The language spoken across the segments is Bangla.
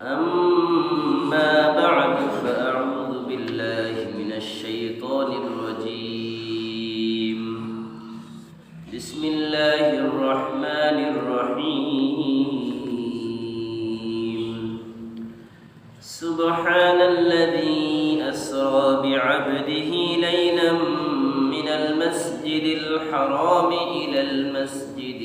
أما بعد فأعوذ بالله من الشيطان الرجيم بسم الله الرحمن الرحيم سبحان الذي أسرى بعبده ليلا من المسجد الحرام إلى المسجد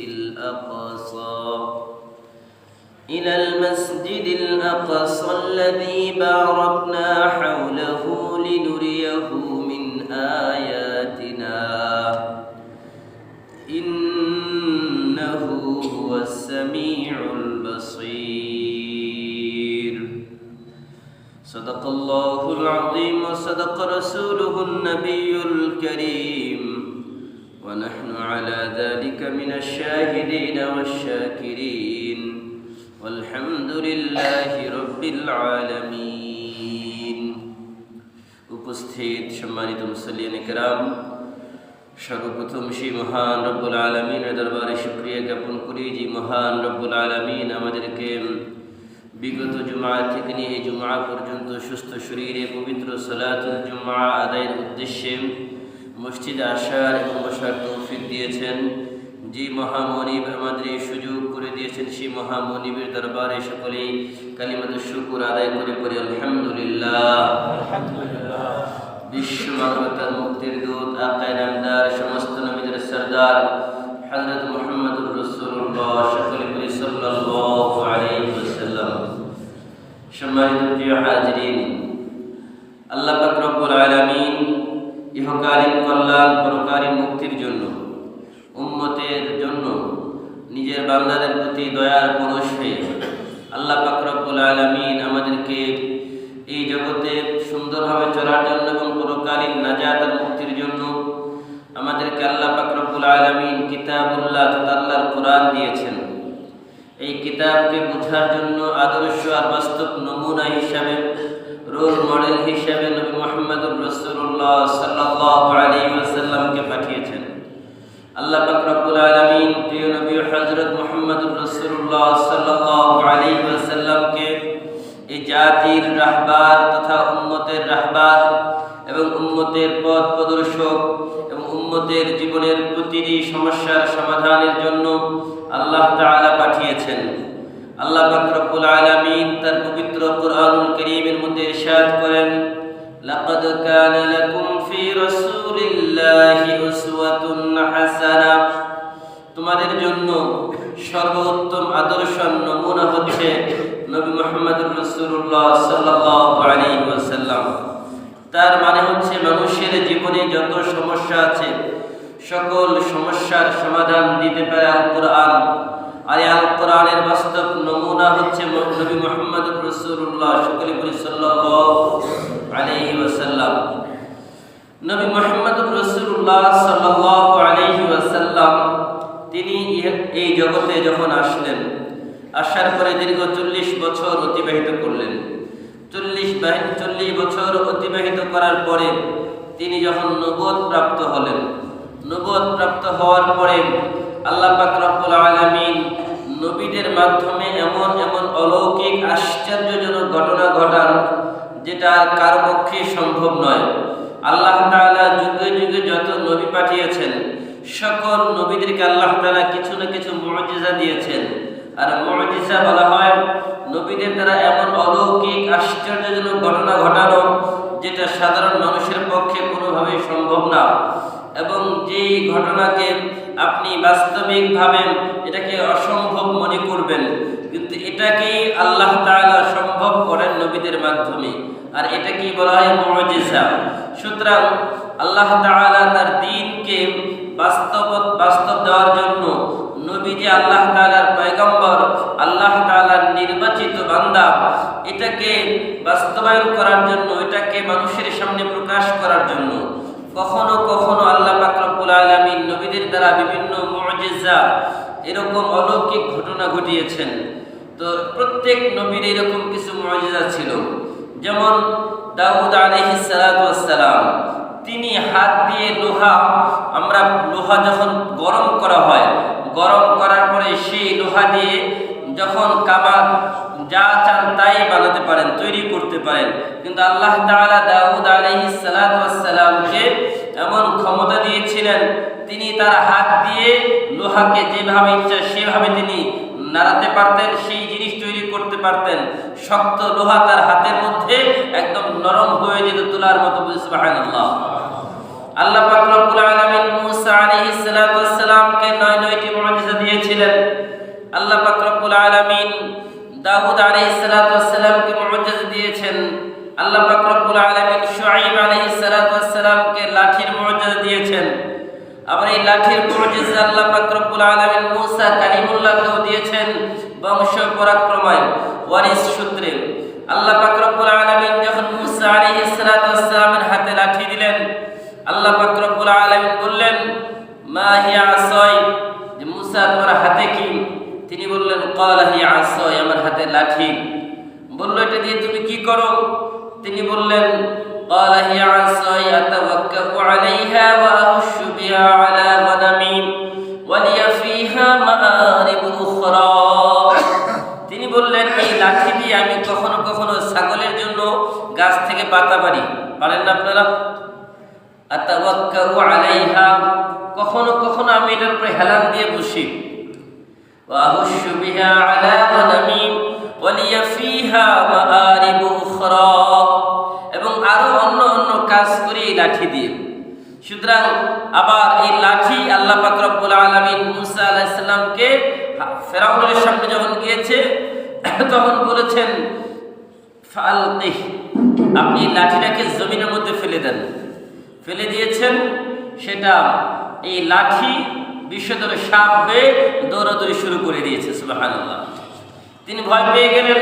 الأقصى الذي باركنا حوله لنريه من آياتنا إنه هو السميع البصير صدق الله العظيم وصدق رسوله النبي الكريم ونحن على ذلك من الشاهدين والشاكرين والحمد لله رب العالمين উপস্থিত সম্মানিত মুসল্লিয়ানে কেরাম, সর্বপ্রথম সেই মহান রব্বুল আলামিনের দরবারে শুকরিয়া জ্ঞাপন করি যে মহান রব্বুল আলামিন আমাদেরকে বিগত জুমা থেকে নিয়ে এই জুমা পর্যন্ত সুস্থ শরীরে পবিত্র সালাতুল জুমা আদায়ের উদ্দেশ্যে মসজিদে আসার এবং বসার তৌফিক দিয়েছেন। যে মহামনিব আমাদের এই সুযোগ করে দিয়েছেন, সেই মহামনিবের দরবারে সকলেই কালিমাতুশ শুকর আদায় করে পড়ি আলহামদুলিল্লাহ। বিশ্ব মানবতার মুক্তির দূত আকায়ে নামদার সমস্ত নবীদের সরদার হযরত মুহাম্মদুর রাসূলুল্লাহ সকলে পড়ি সাল্লাল্লাহু আলাইহি ওয়াসাল্লাম। সম্মানিত প্রিয় হাজিরিন, আল্লাহ পাক রব্বুল আলামিন ইহকালীন কল্যাণ পরকালীন মুক্তির জন্য উম্মতের জন্য নিজের বান্দাদের প্রতি দয়ার পরশ হয়ে আল্লাহ পাক রব্বুল আলামিন আমাদেরকে এই জগতে সুন্দরভাবে চলার জন্য এবং পরকালীন নাজাত আর মুক্তির জন্য আমাদেরকে আল্লাহ পাক রব্বুল আলামিন কিতাবুল্লাহ আল্লাহর কোরআন দিয়েছেন। এই কিতাবকে বোঝার জন্য আদর্শ আর বাস্তব নমুনা হিসাবে, রোল মডেল হিসাবে নবী মুহাম্মদুর রাসূলুল্লাহ সাল্লাল্লাহু আলাইহি ওয়াসাল্লামকে পাঠিয়েছেন। আল্লাহ পাক রব্বুল আলামিন প্রিয় নবী হযরত মুহাম্মদুর রাসূলুল্লাহ সাল্লাল্লাহু আলাইহি ওয়াসাল্লামকে এই জাতির রাহবার তথা উম্মতের রাহবার এবং উম্মতের পথ প্রদর্শক এবং উম্মতের জীবনের প্রতিটি সমস্যার সমাধানের জন্য আল্লাহ তাআলা পাঠিয়েছেন। আল্লাহ পাক রব্বুল আলামিন তার পবিত্র কোরআনুল কারীমের মধ্যে ইরশাদ করেন, লাকাদ কানা লাকুম ফি রাসূলিল্লাহি উসওয়াতুন হাসানাহ, তোমাদের জন্য সর্বোত্তম আদর্শ নমুনা হচ্ছে নবী মুহাম্মদুর রাসূলুল্লাহ সাল্লাল্লাহু আলাইহি ওয়াসাল্লাম। তার মানে হচ্ছে মানুষের জীবনে যত সমস্যা আছে সকল সমস্যার সমাধান দিতে পারে আল কোরআন। আর আল কোরআনের বাস্তব নমুনা হচ্ছে নবী মুহাম্মদুর রাসূলুল্লাহ সাল্লাল্লাহু আলাইহি ওয়াসাল্লাম। নবী মুহাম্মদুর রাসূলুল্লাহ সাল্লাল্লাহু আলাইহি ওয়াসাল্লাম তিনি এই জগতে যখন আসলেন, আসার পরে দীর্ঘ 40 বছর অতিবাহিত করলেন। 40 বছর অতিবাহিত করার পরে তিনি যখন নবুয়ত প্রাপ্ত হলেন, নবুয়ত প্রাপ্ত হওয়ার পরে আল্লাহ পাক রব্বুল আলামিন নবীদের মাধ্যমে এমন এমন অলৌকিক আশ্চর্যজনক ঘটনা ঘটান যেটা কারো পক্ষে সম্ভব নয়। আল্লাহ তাআলা যুগে যুগে যত নবী পাঠিয়েছেন সকল নবীদেরকে আল্লাহ তাআলা কিছু না কিছু মুজিজা দিয়েছেন। আর মুজিজা বলা হয় নবীদের দ্বারা এমন অলৌকিক আশ্চর্যজনক ঘটনা ঘটানো যেটা সাধারণ মানুষের পক্ষে কোনোভাবেই সম্ভব না, এবং যেই ঘটনাকে আপনি বাস্তবিকভাবে এটাকে অসম্ভব মনে করবেন, কিন্তু এটাকেই আল্লাহ তাআলা সম্ভব করেন নবীদের মাধ্যমে। আর এটাকেই বলা হয় মুজিজা। সুতরাং আল্লাহ তাআলা তার দ্বীনকে বাস্তব দেওয়ার জন্য নবী যে আল্লাহ তাআলার পয়গম্বর, আল্লাহ তাআলার নির্বাচিত বান্দা, এটাকে বাস্তবায়ন করার জন্য, এটাকে মানুষের সামনে প্রকাশ করার জন্য কখনো কখনো আল্লাহ পাক রব্বুল আলামিন নবীদের দ্বারা বিভিন্ন মুজিজা এরকম অলৌকিক ঘটনা ঘটিয়েছেন। তো প্রত্যেক নবীর এরকম কিছু মুজিজা ছিল। যেমন দাউদ আলাইহিস সালাতু ওয়াস সালাম, তিনি হাত দিয়ে লোহা যখন গরম করা হয়, গরম করার পরে সেই লোহা দিয়ে যখন কাবা যা চান তাই বানাতে পারেন, তৈরি করতে পারেন। কিন্তু আল্লাহ তাআলা দাউদ আলাইহিস সালাতু ওয়াস সালামকে এমন ক্ষমতা দিয়েছিলেন, তিনি তার হাত দিয়ে লোহাকে যেভাবে ইচ্ছা সেভাবে তিনি নাড়াতে পারতেন, সেই জিনিস তৈরি করতে পারতেন। শক্ত লোহা তার হাতের মধ্যে একদম নরম হয়ে যেত তুলার মতো। সুবহানাল্লাহ। আল্লাহ পাক রব্বুল আলামিন মুসা আলাইহিস সালাতু ওয়াস সালামকে ৯টি মুজিজা দিয়েছিলেন। আল্লাহ পাক রব্বুল আলামিন দাউদ আলাইহিস সালাতু ওয়াস সালামকে মুজিজা দিয়েছেন। আল্লাহ পাক রব্বুল আলামিন শুআইব আলাইহিস সালাতু ওয়াস সালামকে লাঠির মুজিজা দিয়েছেন। আবার এই লাঠির মুজিজা আল্লাহ পাক রব্বুল আলামিন মুসা কালিমুল্লাহকেও দিয়েছেন বংশ পরাক্রমায়, ওয়ারিস সূত্রে। আল্লাহ পাক রব্বুল আলামিন যখন মুসা আলাইহিস সালাতু ওয়াস সালামের হাতে লাঠি দিলেন, আল্লাহ পাক রব্বুল আলামিন বললেন, মা হিয়া আসাই, যে মুসা তোমার হাতে কি? তিনি বললেন, ক্বালা হিয়া আসাই, আমার হাতে লাঠি। বলল, এটা দিয়ে তুমি কি করো? তিনি বললেন, ক্বালা হিয়া আসাই আতাওয়াক্কাউ আলাইহা ওয়া আহুশু বিহা আলা গানামি ওয়া লিয়া ফিহা মাআরিবু উখরা। তিনি বললেন, এই লাঠি দিয়ে আমি কখনো কখনো ছাগলের জন্য গাছ থেকে পাতা পারি। পারেন না আপনারা? আতাওয়াক্কাউ আলাইহা, কখনো কখনো আমি এটার উপরে হেলান দিয়ে বসি। ওয়া আহুশু বিহা আলা গানামি ওয়া লিয়া ফিহা মাআরিবু উখরা, এবং আরো অন্য অন্য কাজ করি এই লাঠি দিয়ে। সুতরাং আবার এই লাঠি আল্লাহ পাক রব্বুল আলামিন মুসা আলাইহিস সালামকে ফেরাউনের সামনে যখন গিয়েছে তখন বলেছেন, ফালকিহ, আপনি লাঠিটাকে জমিনের মধ্যে ফেলে দেন। ফেলে দিয়েছেন, সেটা এই লাঠি বিশ্বধরে সাপ হয়ে দৌড়াদৌড়ি শুরু করে দিয়েছে। সুবহানাল্লাহ। তিনি ভয় পেয়ে গেলেন।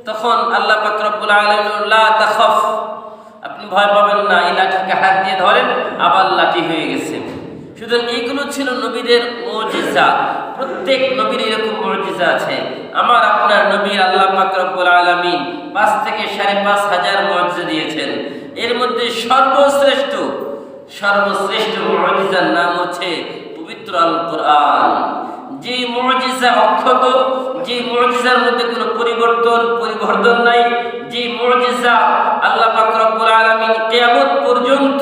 তখন আল্লাহ পাক রব্বুল আলামিন, লা তাখাফ, আপনি ভয় পাবেন না, এই লাঠিকে হাত দিয়ে ধরেন, আবার লাঠি হয়ে গেছে। সুতরাং এইগুলো ছিল নবীদের মুজিজা। প্রত্যেক নবীর এরকম মুজিজা আছে। আমার আপনার নবী আল্লাহ পাক রব্বুল আলামিন ৫ থেকে ৫,৫০০ মুজিজা দিয়েছেন। এর মধ্যে সর্বশ্রেষ্ঠ মুজিজার নাম হচ্ছে পবিত্র আল কোরআন। যে মুজিজা অক্ষত, যে মুজিজার মধ্যে কোনো পরিবর্তন নাই, যে মুজিজা আল্লাহ পাক রব্বুল আলামিন কিয়ামত পর্যন্ত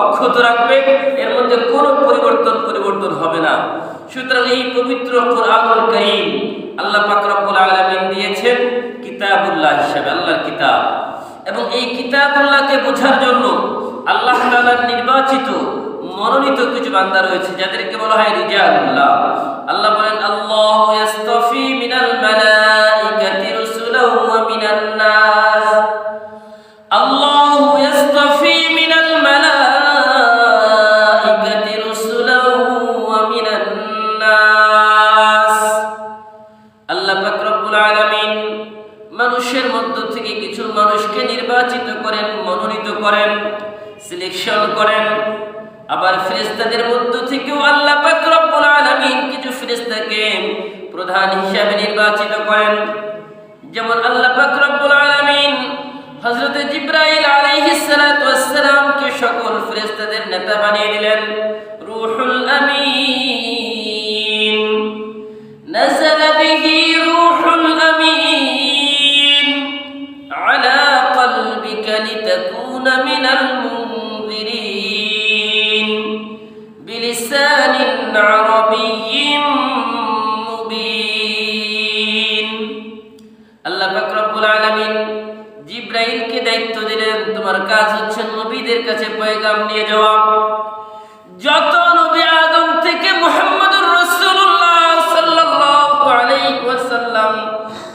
অক্ষত রাখবেন, এর মধ্যে কোনো পরিবর্তন হবে না। সুতরাং এই পবিত্র কোরআনুল কারীম আল্লাহ পাক রব্বুল আলামিন দিয়েছেন কিতাবুল্লাহ হিসেবে, আল্লাহর কিতাব। এবং এই কিতাবুল্লাহকে বোঝার জন্য আল্লাহ তাআলার নির্বাচিত মনোনীত কিছু বান্দা রয়েছে, যাদেরকে বলা হয় রিজালুল্লাহ। আল্লাহ বলেন, আল্লাহু ইস্তাফি মিনাল মালাইকাতি রাসূলাও ওয়া মিনান নাস। আল্লাহু ইস্তাফি মিনাল মালাইকাতি রাসূলাও ওয়া মিনান নাস। আল্লাহ পাক রব্বুল আলামিন মানুষের মধ্য থেকে কিছু মানুষকে নির্বাচিত করেন, মনোনীত করেন, সিলেকশন করেন। আবার ফেরেশতাদের মধ্য থেকেও আল্লাহ পাক রব্বুল আলামিন কিছু ফেরেশতাকে প্রধান হিসেবে নির্বাচিত করেন। যেমন আল্লাহ পাক রব্বুল আলামিন হযরত জিবরাইল আলাইহিস সালাতু ওয়াস সালামকে সকল ফেরেশতাদের নেতা বানিয়ে দিলেন। রূহুল আমিন, নাযালা বিহি রূহুল আমিন আলা কলবিকা লিতাকুনা মিনাল মুনযিরিন বিলিসানিন আরাবিয়্যিন মুবিন। আল্লাহ পাক রব্বুল আলামিন জিবরাইলকে দায়িত্ব দিলেন, তোমার কাজ হচ্ছে নবীদের কাছে পয়গাম নিয়ে যাওয়া। যত নবী আদম থেকে মুহাম্মদুর রাসূলুল্লাহ সাল্লাল্লাহু আলাইহি ওয়াসাল্লাম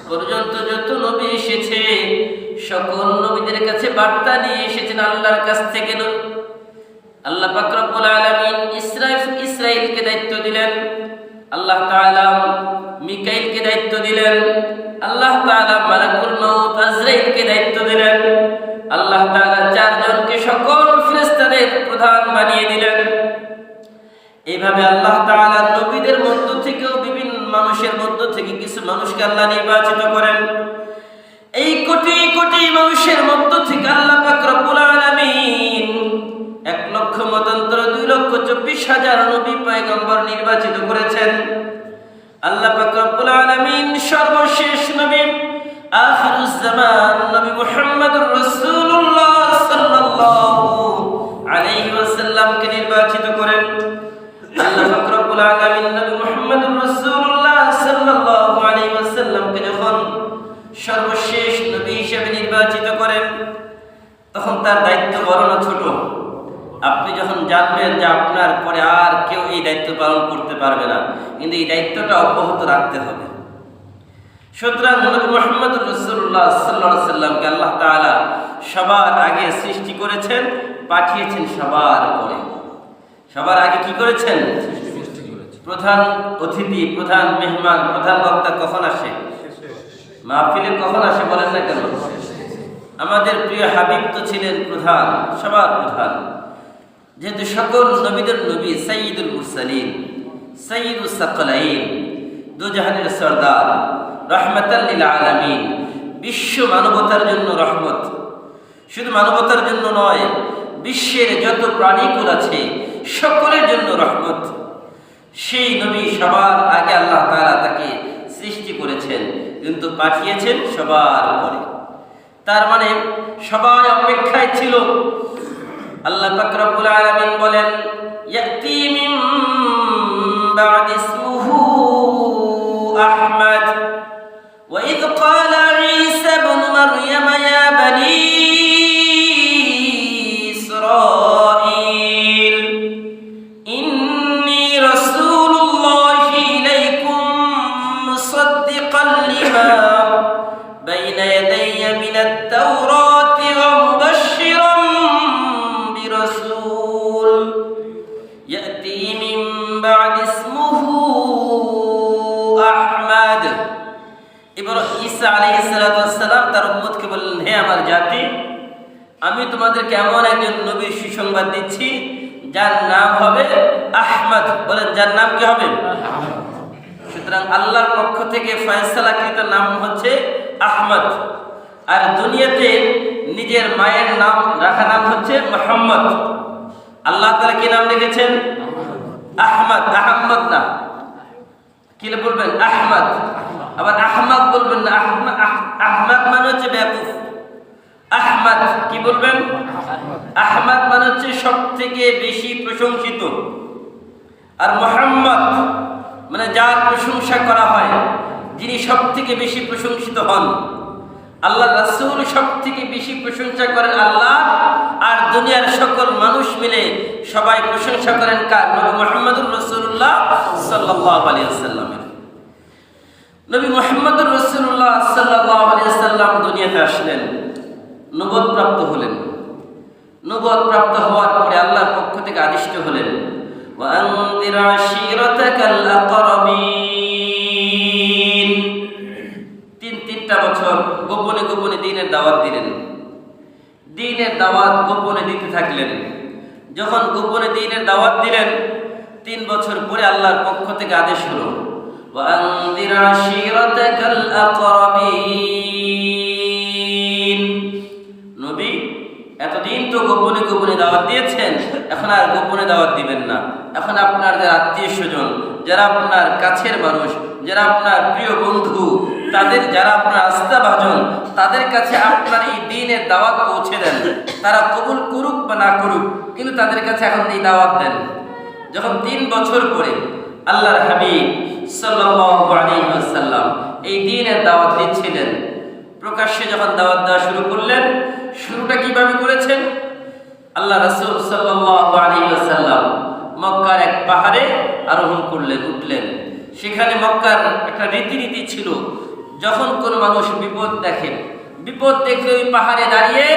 পর্যন্ত যত নবী এসেছে, সকল নবীদের কাছে বার্তা নিয়ে এসেছেন আল্লাহর কাছ থেকে। আল্লাহ পাক রব্বুল আলামিন ইসরাইলকে দায়িত্ব দিলেন, আল্লাহ তাআলা মিকাইলকে দায়িত্ব দিলেন, আল্লাহ তাআলা মালাকুল মাউত আজরাইলকে দায়িত্ব দিলেন। আল্লাহ তাআলা 4 জনকে সকল ফেরেশতাদের প্রধান বানিয়ে দিলেন। এইভাবে আল্লাহ তাআলা নবীদের মধ্য থেকেও বিভিন্ন মানুষের মধ্য থেকে কিছু মানুষকে আল্লাহ নির্বাচিত করেন। এই কোটি কোটি মানুষের মধ্য থেকে আল্লাহ পাক রব্বুল আলামিন 1,00,000 মতান্তর 2,24,000 নবী পয়গম্বর নির্বাচিত করেছেন। আল্লাহ পাক রব্বুল আলামিন সর্বশেষ নবী আখিরুজ জামান নবী মুহাম্মদুর রাসূলুল্লাহ সাল্লাল্লাহু আলাইহি ওয়াসাল্লামকে নির্বাচিত করেন। আল্লাহ পাক রব্বুল আলামিন নবী মুহাম্মদুর রাসূলুল্লাহ সাল্লাল্লাহু আলাইহি ওয়াসাল্লামকে যখন সর্বশেষ নবী হিসেবে নির্বাচিত করেন, তখন তার দায়িত্ব বড় না ছোট? আপনি যখন জানবেন যে আপনার পরে আর কেউ এই দায়িত্ব পালন করতে পারবে না, কিন্তু এই দায়িত্বটা অব্যাহত রাখতে হবে। সুতরাং নবী মুহাম্মদুর রাসূলুল্লাহ সাল্লাল্লাহু আলাইহি ওয়াসাল্লামকে আল্লাহ তাআলা সবার আগে সৃষ্টি করেছেন, পাঠিয়েছেন সবার পরে। সবার আগে কি করেছেন? প্রধান অতিথি, প্রধান মেহমান, প্রধান বক্তা কখন আসে? মাহফিলে কখন আসে বলেন না কেন? আমাদের প্রিয় হাবিব তো ছিলেন প্রধান, সবার প্রধান। যেহেতু সকল নবীদের নবী সাইয়্যিদুল মুরসালিন, সাইয়্যিদুস সাকলাইন, দুজাহানের সরদার, রাহমাতাল লিল আলামিন, বিশ্ব মানবতার জন্য রহমত। শুধু মানবতার জন্য নয়, বিশ্বের যত প্রাণীকুল আছে সকলের জন্য রহমত। সেই নবী সবার আগে আল্লাহ তাআলা তাকে সৃষ্টি করেছেন, কিন্তু পাঠিয়েছেন সবার পরে। তার মানে সবাই অপেক্ষায় ছিল। আল্লাহ পাক রব্বুল আলামিন বলেন, ইয়াতি মিন বা'দি ইসমিহি আহমদ ওয়া ইয ক্বালা ঈসা ইবনু মারইয়াম ইয়া বানী ইসরাঈল ইন্নী রাসূলুল্লাহি ইলাইকুম মুসাদ্দিকান লিমা বাইনা ইয়াদাইয়া মিনাত তাওরাতি ওয়া মুবাশশিরান বিরাসূল ইয়াতি মিন বা'দি ইসমিহি আহমদ। এবার ঈসা আলাইহিস সালাতু ওয়াস সালাম তার উম্মতকে বললেন, হে আমার জাতি, আমি তোমাদেরকে এমন একজন নবীর সুসংবাদ দিচ্ছি যার নাম হবে আহমদ। বলেন, যার নাম কি হবে? সুতরাং আল্লাহর পক্ষ থেকে ফয়সালাকৃত নাম হচ্ছে আহমদ। আর দুনিয়াতে নিজের মায়ের নাম রাখা নাম হচ্ছে মুহাম্মদ। আল্লাহ তাআলা কি নাম রেখেছেন? আহমদ। আহমদ না, কি বলবেন? আহমদ। আবার আহমদ বলবেন না, আহমদ মানে হচ্ছে বেকুফ। আহমদ কি বলবেন? আহমদ মানে হচ্ছে সব থেকে বেশি প্রশংসিত। আর মুহাম্মদ মানে যার প্রশংসা করা হয়, যিনি সব থেকে বেশি প্রশংসিত হন। আল্লাহ রাসূল সব থেকে বেশি প্রশংসা করেন আল্লাহ, আর দুনিয়ার সকল মানুষ মিলে সবাই প্রশংসা করেন কার? নবী মুহাম্মদুর রাসূলুল্লাহ সাল্লাল্লাহু আলাইহি ওয়াসাল্লামের। নবী মুহাম্মদুর রাসূলুল্লাহ সাল্লাল্লাহু আলাইহি ওয়াসাল্লাম দুনিয়াতে আসলেন, নবুয়ত প্রাপ্ত হলেন। নবুয়ত প্রাপ্ত হওয়ার পরে আল্লাহর পক্ষ থেকে আদিষ্ট হলেন, ওয়া আনযির আশীরাতাকাল আকরাবিন। তিনটা বছর গোপনে গোপনে দ্বীনের দাওয়াত দিলেন। দ্বীনের দাওয়াত গোপনে দিতে থাকলেন। যখন গোপনে দ্বীনের দাওয়াত দিলেন, 3 বছর পরে আল্লাহর পক্ষ থেকে আদেশ হলো, ওয়া আনযির আশীরাতাকাল আকরাবিন। নবী, এতদিন তো গোপনে গোপনে দাওয়াত দিয়েছেন, এখন আর গোপনে দাওয়াত দিবেন না। এখন আপনার যারা আত্মীয় স্বজন, যারা আপনার কাছের মানুষ, যারা আপনার প্রিয় বন্ধু, তাদের যারা আপনার আস্থাভাজন, তাদের কাছে আপনার এই দ্বীনের দাওয়াত পৌঁছে দেন। তারা কবুল করুক বা না করুক, কিন্তু তাদের কাছে এখন এই দাওয়াত দেন। যখন 3 বছর পরে আল্লাহর হাবিব সাল্লাল্লাহু আলাইহি ওয়াসাল্লাম এই দ্বীনের দাওয়াত দিচ্ছিলেন, প্রকাশ্যে যখন দাওয়াত দেওয়া শুরু করলেন, শুরুটা কিভাবে করেছেন? আল্লাহ রাসূল সাল্লাল্লাহু আলাইহি ওয়াসাল্লাম মক্কার এক পাহাড়ে আরোহণ করলেন, উঠলেন। সেখানে মক্কার একটা রীতিনীতি ছিল, যখন কোনো মানুষ বিপদ দেখে, বিপদ দেখলে ওই পাহাড়ে দাঁড়িয়ে